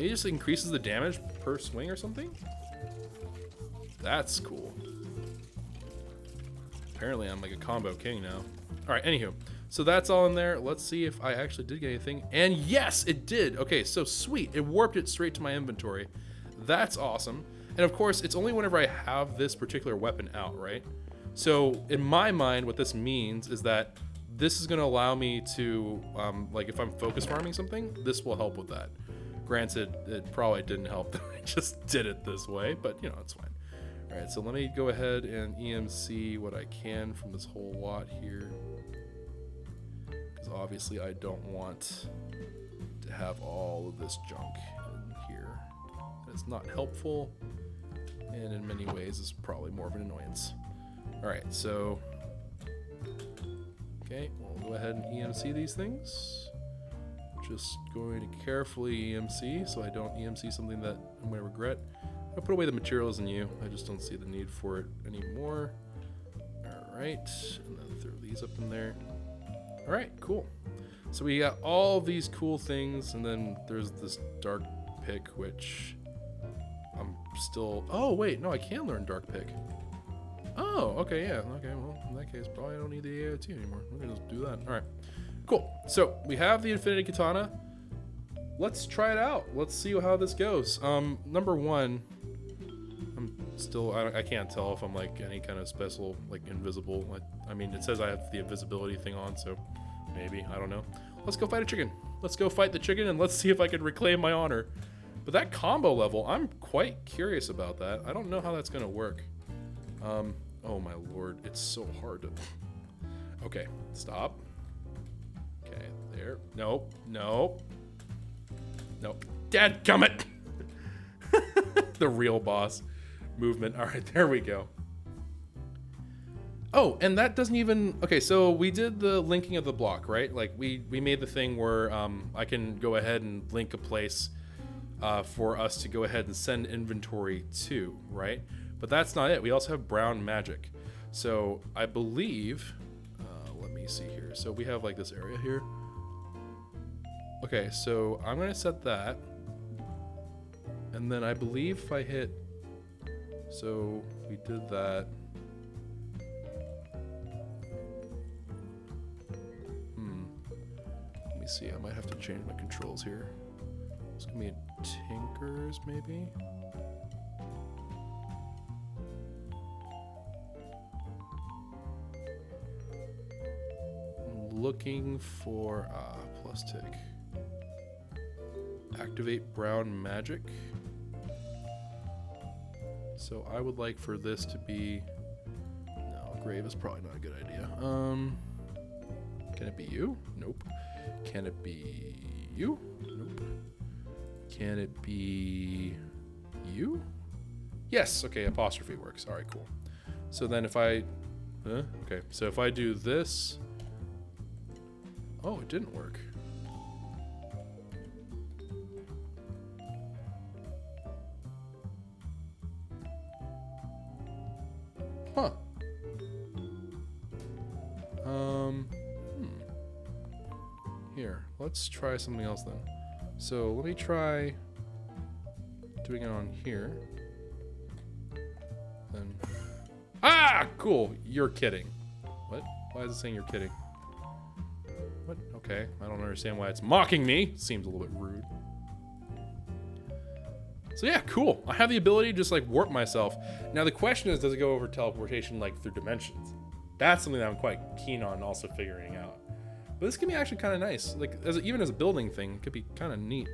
Maybe it just increases the damage per swing or something? That's cool. Apparently I'm like a combo king now. Alright, anywho. So that's all in there. Let's see if I actually did get anything. And yes, it did. Okay, so sweet. It warped it straight to my inventory. That's awesome. And of course, it's only whenever I have this particular weapon out, right? So in my mind, what this means is that this is going to allow me to, like if I'm focus farming something, this will help with that. Granted, it probably didn't help that I just did it this way, but you know, it's fine. All right, so let me go ahead and EMC what I can from this whole lot here. Because obviously I don't want to have all of this junk in here. It's not helpful, and in many ways is probably more of an annoyance. All right, so, okay, we'll go ahead and EMC these things. Just going to carefully EMC so I don't EMC something that I'm going to regret. I'll put away the materials in you. I just don't see the need for it anymore. All right, and then throw these up in there. All right, cool. So we got all these cool things, and then there's this dark pick, which I'm still... Oh, wait, no, I can learn dark pick. Oh, okay, yeah, okay, well, in that case, probably I don't need the AOT anymore. We're gonna just do that. All right, cool. So we have the Infinity Katana. Let's try it out. Let's see how this goes. Number one, I can't tell if I'm like any kind of special, like invisible. I mean, it says I have the invisibility thing on, so maybe, I don't know. Let's go fight a chicken. Let's go fight the chicken and let's see if I can reclaim my honor. But that combo level, I'm quite curious about that. I don't know how that's gonna work. Oh my lord, it's so hard to... Okay, stop. Okay, there. Nope, nope. Nope. Dadgummit! The real boss movement. All right, there we go. Oh, and that doesn't even... Okay, so we did the linking of the block, right? Like, we made the thing where I can go ahead and link a place for us to go ahead and send inventory to, right? But that's not it. We also have brown magic. So I believe... let me see here. So we have, like, this area here. Okay, so I'm going to set that. And then I believe if I hit... So we did that. Let me see. I might have to change my controls here. It's going to be Tinkers, maybe? I'm looking for... plus tick. Activate brown magic. So I would like for this to be... No, grave is probably not a good idea. Can it be you? Nope. Can it be you? Nope. Can it be you? Yes, okay, apostrophe works. All right, cool. So then if I... Okay, so if I do this... Oh, it didn't work. Huh. Here, let's try something else then. So let me try doing it on here. Then, cool. You're kidding. What? Why is it saying you're kidding? What? Okay, I don't understand why it's mocking me. Seems a little bit rude. So yeah, cool. I have the ability to just like warp myself. Now the question is, does it go over teleportation like through dimensions? That's something that I'm quite keen on also figuring out. But this can be actually kind of nice. Like even as a building thing, it could be kind of neat.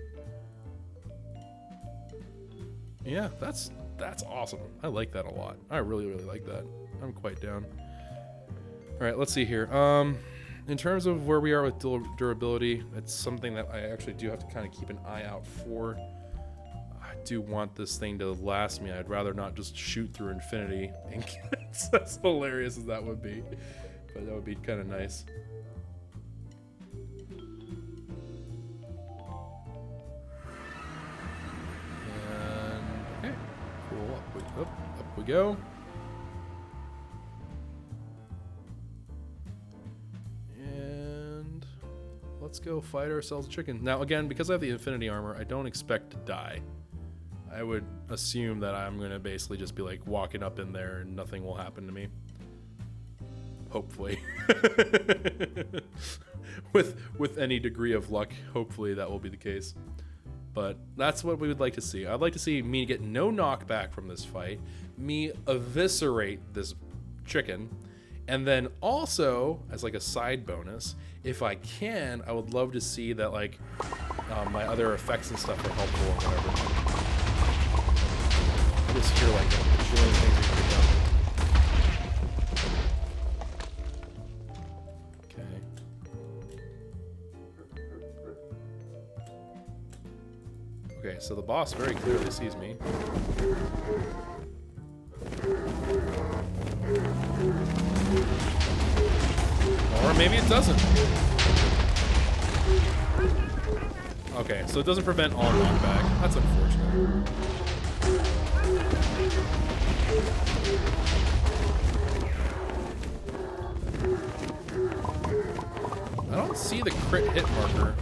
Yeah, that's awesome. I like that a lot. I really, really like that. I'm quite down. All right, let's see here. In terms of where we are with durability, it's something that I actually do have to kind of keep an eye out for. I do want this thing to last me. I'd rather not just shoot through infinity. As hilarious as that would be. But that would be kind of nice. And, okay, cool. Up we go. let's go fight ourselves a chicken. Now, again, because I have the infinity armor, I don't expect to die. I would assume that I'm going to basically just be like walking up in there and nothing will happen to me. Hopefully. with any degree of luck, hopefully that will be the case. But that's what we would like to see. I'd like to see me get no knockback from this fight, me eviscerate this chicken, and then also, as like a side bonus, if I can, I would love to see that like my other effects and stuff are helpful or whatever. I just hear like a bajillion things we pick up. Okay, so the boss very clearly sees me. Or maybe it doesn't. Okay, so it doesn't prevent all knockback. That's unfortunate. I don't see the crit hit marker.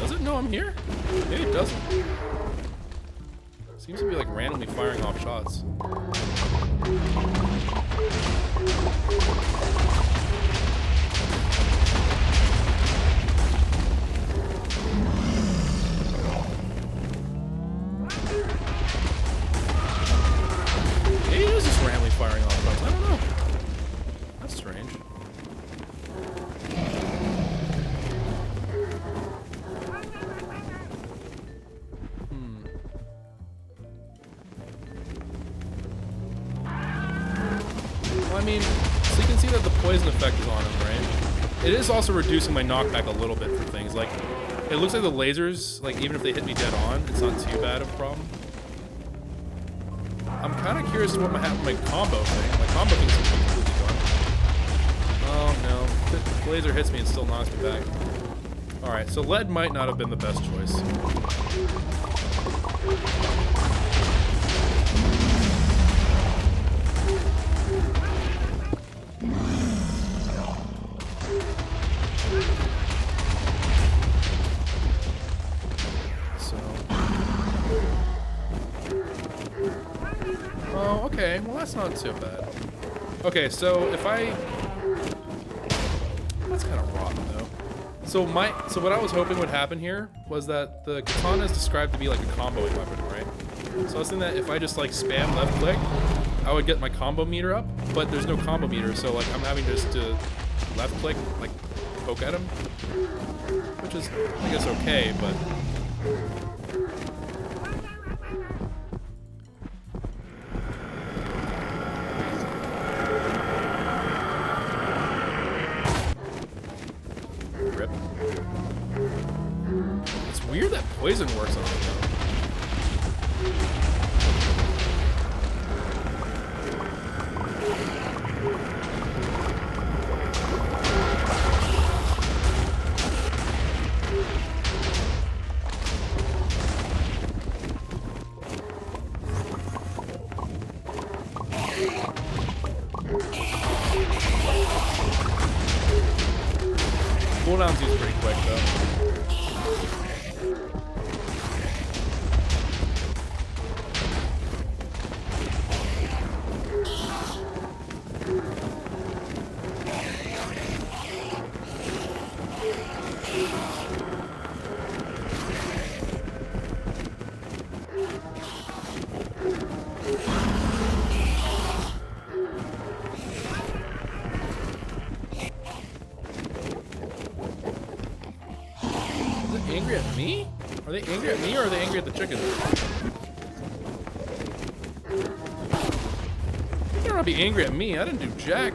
Does it know I'm here? Maybe it doesn't. Seems to be like randomly firing off shots. Maybe it is just randomly firing off shots. I don't know. That's strange. Well, I mean, so you can see that the poison effect is on him, right? It is also reducing my knockback a little bit for things. Like, it looks like the lasers, like, even if they hit me dead on, it's not too bad of a problem. I'm kind of curious what might happen with my combo thing. My combo thing's completely gone. Oh, no. If the laser hits me, it still knocks me back. Alright, so lead might not have been the best choice. Oh, okay. Well, that's not too bad. Okay, so if I... That's kind of rotten, though. So what I was hoping would happen here was that the katana is described to be like a comboing weapon, right? So I was thinking that if I just like spam left click, I would get my combo meter up, but there's no combo meter, so like I'm having just to left click, like poke at him, which is, I guess, okay, but... Rip. It's weird that poison works on it, though. Cooldown's usually pretty quick, though. Angry at me? Are they angry at me or are they angry at the chicken? You better not be angry at me. I didn't do jack.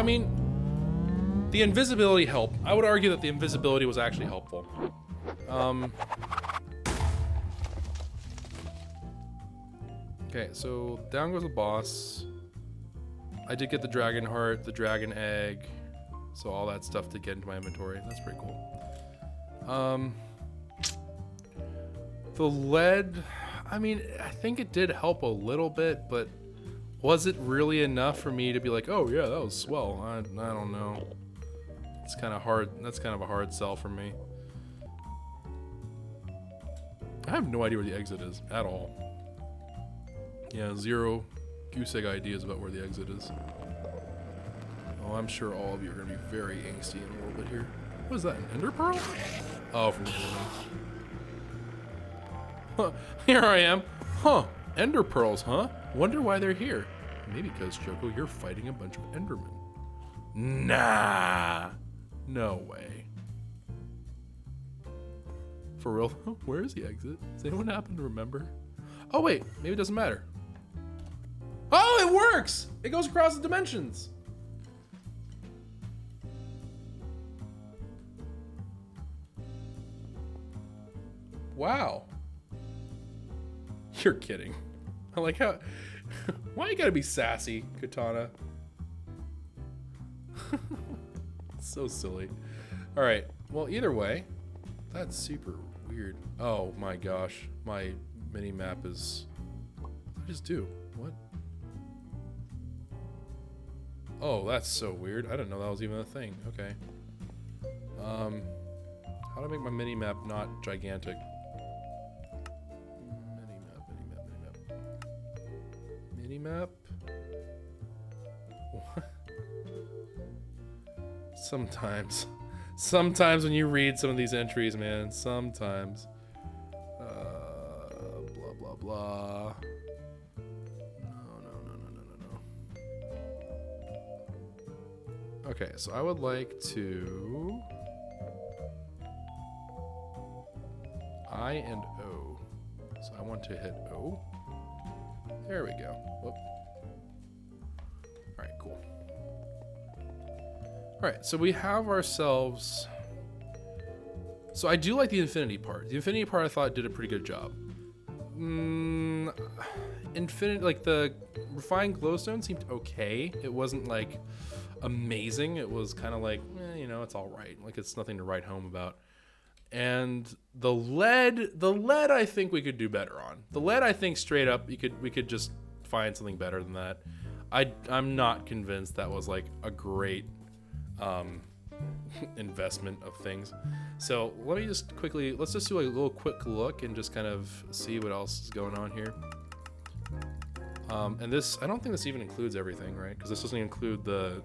mean, the invisibility helped. I would argue that the invisibility was actually helpful. Okay, so down goes the boss. I did get the dragon heart, the dragon egg, so all that stuff to get into my inventory. That's pretty cool. The lead, I mean, I think it did help a little bit, but was it really enough for me to be like, oh yeah, that was swell? I don't know. It's kind of hard. That's kind of a hard sell for me. I have no idea where the exit is at all. Yeah, zero goose egg ideas about where the exit is. Oh, I'm sure all of you are going to be very angsty in a little bit here. What is that, an ender pearl? Oh, from the Huh, here I am. Huh, ender pearls, huh? Wonder why they're here. Maybe because, Choco, you're fighting a bunch of endermen. Nah. No way. For real? Where is the exit? Does anyone happen to remember? Oh, wait. Maybe it doesn't matter. Oh, it works! It goes across the dimensions. Wow. You're kidding. I like how... Why you gotta be sassy, Katana? So silly. Alright, well, either way, that's super weird. Oh my gosh, my mini-map is... What did I just do? What? Oh, that's so weird. I didn't know that was even a thing. Okay. How do I make my mini-map not gigantic? Map? What? Sometimes when you read some of these entries, man, sometimes. Blah, blah, blah. No. Okay, so I would like to... I and O. So I want to hit O. There we go. Whoop. Alright, cool. Alright, so we have ourselves... So I do like the infinity part. The infinity part I thought did a pretty good job. Like the refined glowstone seemed okay. It wasn't like amazing. It was kind of like, you know, it's alright. Like it's nothing to write home about. And the lead I think we could do better on. The lead I think straight up we could just find something better than that. I'm not convinced that was like a great investment of things. So let me just quickly, let's just do a little quick look and just kind of see what else is going on here. And this, I don't think this even includes everything, right? Because this doesn't include the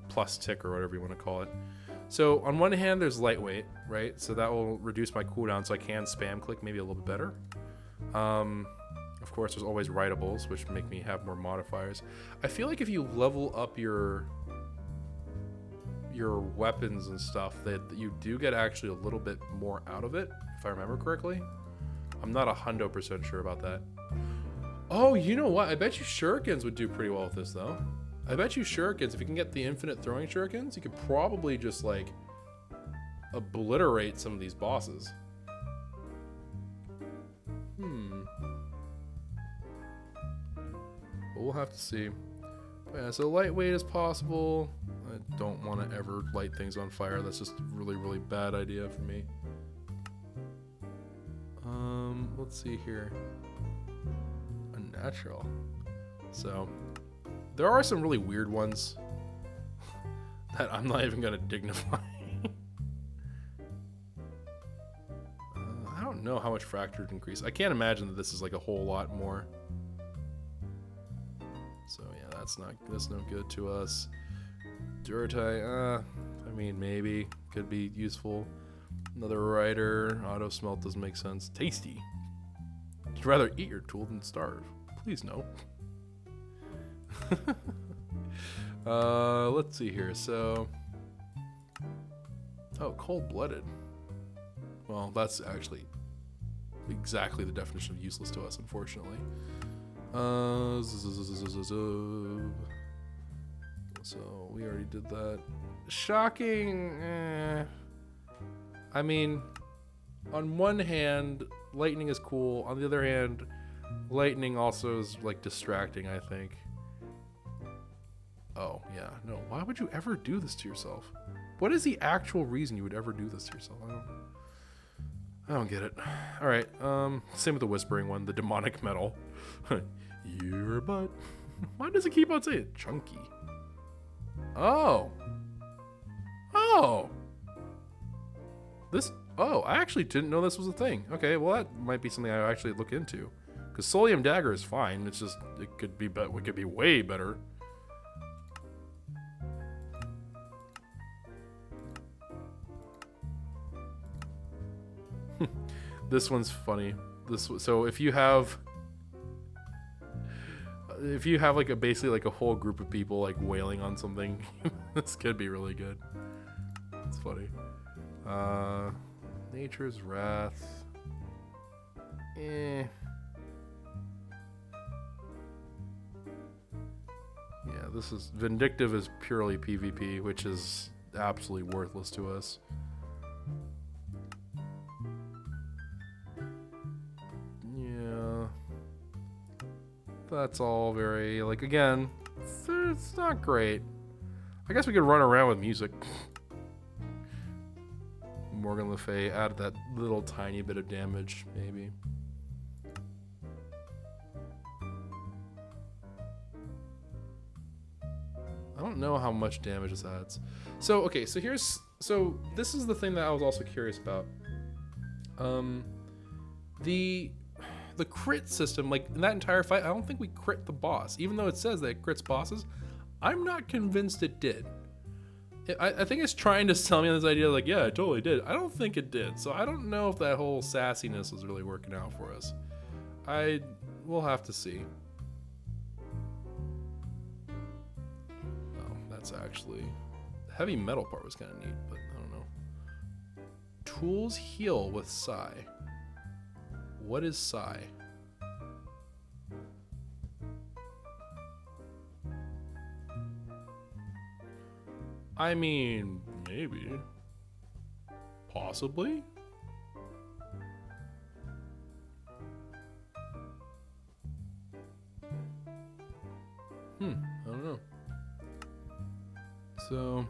plus tick or whatever you want to call it. So on one hand, there's lightweight, right? So that will reduce my cooldown so I can spam click maybe a little bit better. Of course, there's always writables, which make me have more modifiers. I feel like if you level up your weapons and stuff, that you do get actually a little bit more out of it, if I remember correctly. I'm not 100% sure about that. Oh, you know what? I bet you shurikens would do pretty well with this, though. I bet you shurikens, if you can get the infinite throwing shurikens, you could probably just, like, obliterate some of these bosses. But we'll have to see. But yeah, so lightweight is possible. I don't want to ever light things on fire. That's just a really, really bad idea for me. Let's see here. Unnatural. So, there are some really weird ones that I'm not even going to dignify. I don't know how much fractured increase. I can't imagine that this is like a whole lot more. So yeah, that's no good to us. Duratai, I mean, maybe could be useful. Another rider. Auto smelt doesn't make sense. Tasty. You'd rather eat your tool than starve. Please no. Let's see here. So, oh, cold-blooded. Well, that's actually exactly the definition of useless to us, unfortunately. Let's So we already did that. Shocking. I mean, on one hand, lightning is cool. On the other hand, lightning also is like distracting, I think. Oh, yeah. No, why would you ever do this to yourself? What is the actual reason you would ever do this to yourself? I don't get it. All right. Same with the whispering one, the demonic metal. Your butt. Why does it keep on saying it? Chunky. Oh. Oh. This. Oh, I actually didn't know this was a thing. Okay, well that might be something I actually look into. Because Solium Dagger is fine. It's just it could be it could be way better. This one's funny. So if you have like basically like a whole group of people like wailing on something, this could be really good. It's funny. Nature's Wrath. Yeah, this is Vindictive is purely PvP, which is absolutely worthless to us. That's all very, like, again, it's not great. I guess we could run around with music. Morgan Le Fay added that little tiny bit of damage, maybe. I don't know how much damage this adds. So, okay, so this is the thing that I was also curious about. The crit system, like in that entire fight, I don't think we crit the boss. Even though it says that it crits bosses, I'm not convinced it did. I think it's trying to sell me on this idea like, yeah, it totally did. I don't think it did. So I don't know if that whole sassiness was really working out for us. We'll have to see. Oh, that's actually... The heavy metal part was kind of neat, but I don't know. Tools heal with Psi. What is Psi? I mean, maybe. Possibly? I don't know. So,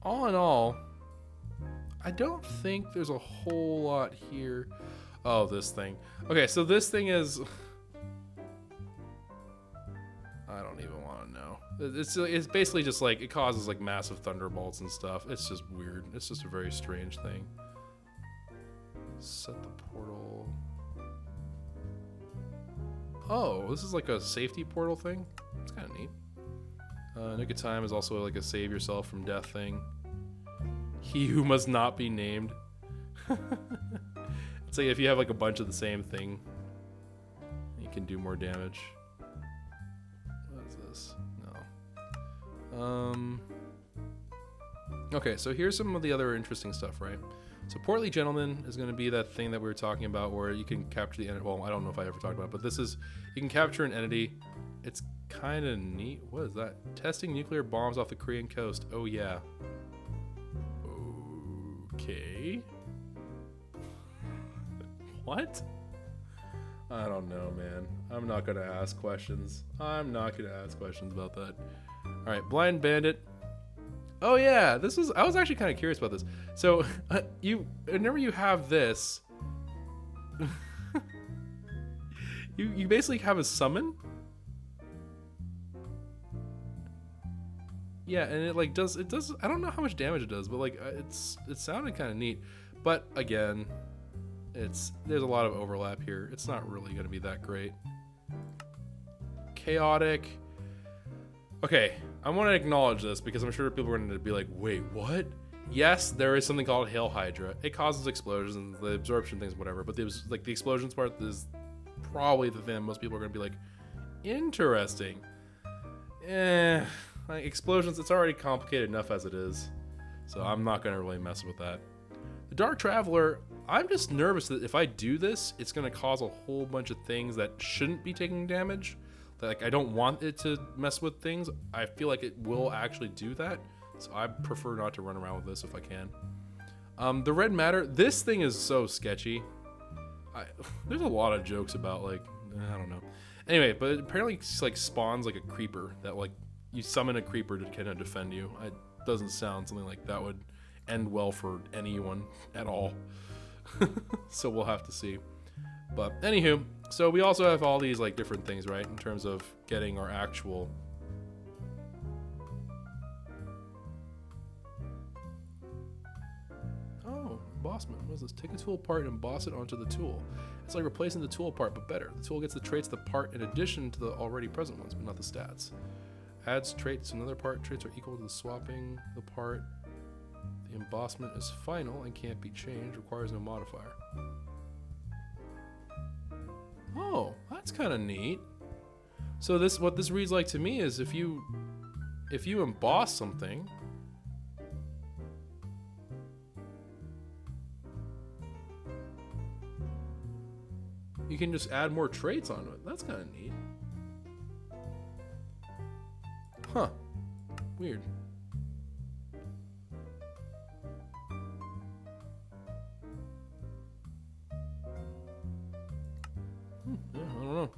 all in all, I don't think there's a whole lot here. Oh, this thing. Okay, so this thing is... I don't even want to know. It's basically just like, it causes like massive thunderbolts and stuff. It's just weird. It's just a very strange thing. Set the portal. Oh, this is like a safety portal thing? It's kind of neat. Nick of Time is also like a save yourself from death thing. He who must not be named. It's like if you have like a bunch of the same thing, you can do more damage. What is this? No. Okay, so here's some of the other interesting stuff, right? So Portly Gentleman is going to be that thing that we were talking about where you can capture the entity. Well, I don't know if I ever talked about it, but this is, you can capture an entity. It's kind of neat. What is that? Testing nuclear bombs off the Korean coast. Oh, yeah. Okay. What? I don't know, man. I'm not going to ask questions. I'm not going to ask questions about that. All right, Blind Bandit. Oh yeah, I was actually kind of curious about this. So, whenever you have this, you basically have a summon. Yeah, and it like does, I don't know how much damage it does, but like it sounded kind of neat. But again, there's a lot of overlap here. It's not really going to be that great. Chaotic. Okay, I want to acknowledge this because I'm sure people are going to be like, wait, what? Yes, there is something called Hail Hydra. It causes explosions, the absorption things, whatever. But the explosions part is probably the thing that most people are going to be like, interesting. Like explosions, it's already complicated enough as it is. So I'm not going to really mess with that. The Dark Traveler, I'm just nervous that if I do this, it's going to cause a whole bunch of things that shouldn't be taking damage. Like, I don't want it to mess with things. I feel like it will actually do that. So I prefer not to run around with this if I can. The red matter, this thing is so sketchy. There's a lot of jokes about, like, I don't know. Anyway, but it apparently like spawns like a creeper that, like, you summon a creeper to kind of defend you. It doesn't sound something like that would end well for anyone at all. So we'll have to see. But anywho, so we also have all these like different things, right, in terms of getting our actual embossment. What is this? Take a tool part and emboss it onto the tool. It's like replacing the tool part, but better. The tool gets the traits of the part in addition to the already present ones, but not the stats. Adds traits to another part. Traits are equal to the swapping the part. The embossment is final and can't be changed. Requires no modifier. Oh, that's kind of neat. So this, what this reads like to me is if you emboss something, you can just add more traits onto it. That's kind of neat. Huh. Weird. Yeah, I don't know.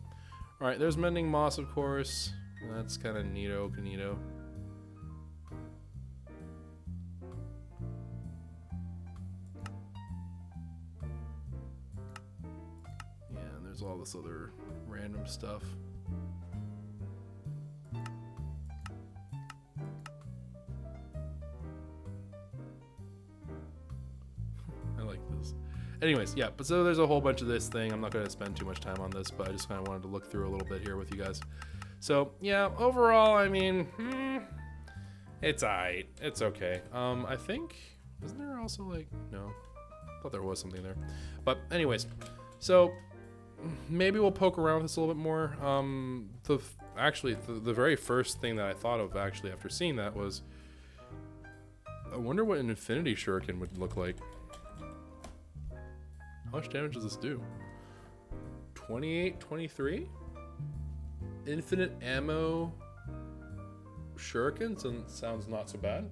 Alright, there's mending moss, of course. That's kind of neato, canito. Yeah, and there's all this other random stuff. I like this. Anyways, yeah, but so there's a whole bunch of this thing. I'm not going to spend too much time on this, but I just kind of wanted to look through a little bit here with you guys. So, yeah, overall, I mean, it's alright. It's okay. I think, isn't there also, like, no, I thought there was something there. But anyways, so maybe we'll poke around with this a little bit more. The very first thing that I thought of, actually, after seeing that was, I wonder what an infinity shuriken would look like. How much damage does this do? 28, 23? Infinite ammo shurikens, and sounds not so bad.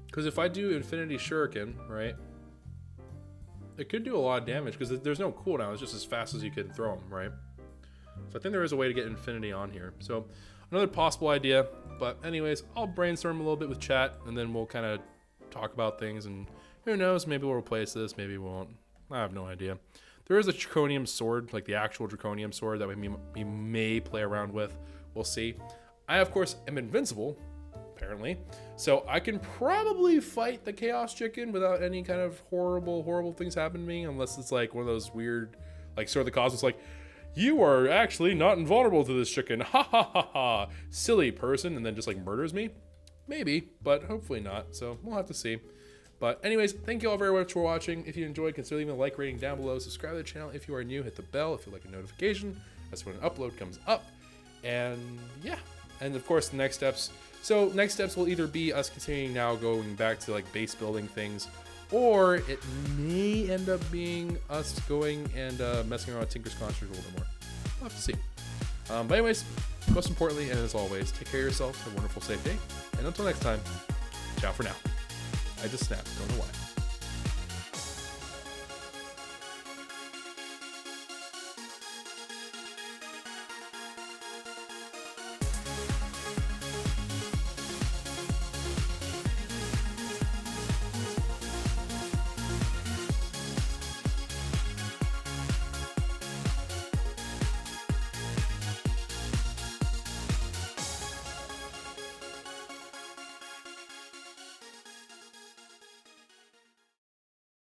Because if I do infinity shuriken, right, it could do a lot of damage because there's no cooldown. It's just as fast as you can throw them, right? So I think there is a way to get infinity on here. So another possible idea. But anyways, I'll brainstorm a little bit with chat, and then we'll kind of talk about things, and who knows, maybe we'll replace this, maybe we won't. I have no idea. There is a draconium sword, like the actual draconium sword that we may play around with. We'll see. I, of course, am invincible, apparently, so I can probably fight the chaos chicken without any kind of horrible things happening to me, unless it's like one of those weird, like Sword of the Cosmos, like, you are actually not invulnerable to this chicken. Ha ha ha ha. Silly person. And then just like murders me. Maybe, but hopefully not. So we'll have to see. But anyways, thank you all very much for watching. If you enjoyed, consider leaving a like rating down below. Subscribe to the channel if you are new. Hit the bell if you'd like a notification. That's when an upload comes up. And yeah. And of course, the next steps. So next steps will either be us continuing now going back to like base building things, or it may end up being us going and messing around with Tinker's Construct a little bit more. We'll have to see. But anyways, most importantly, and as always, take care of yourself. Have a wonderful, safe day. And until next time, ciao for now. I just snapped. Don't know why.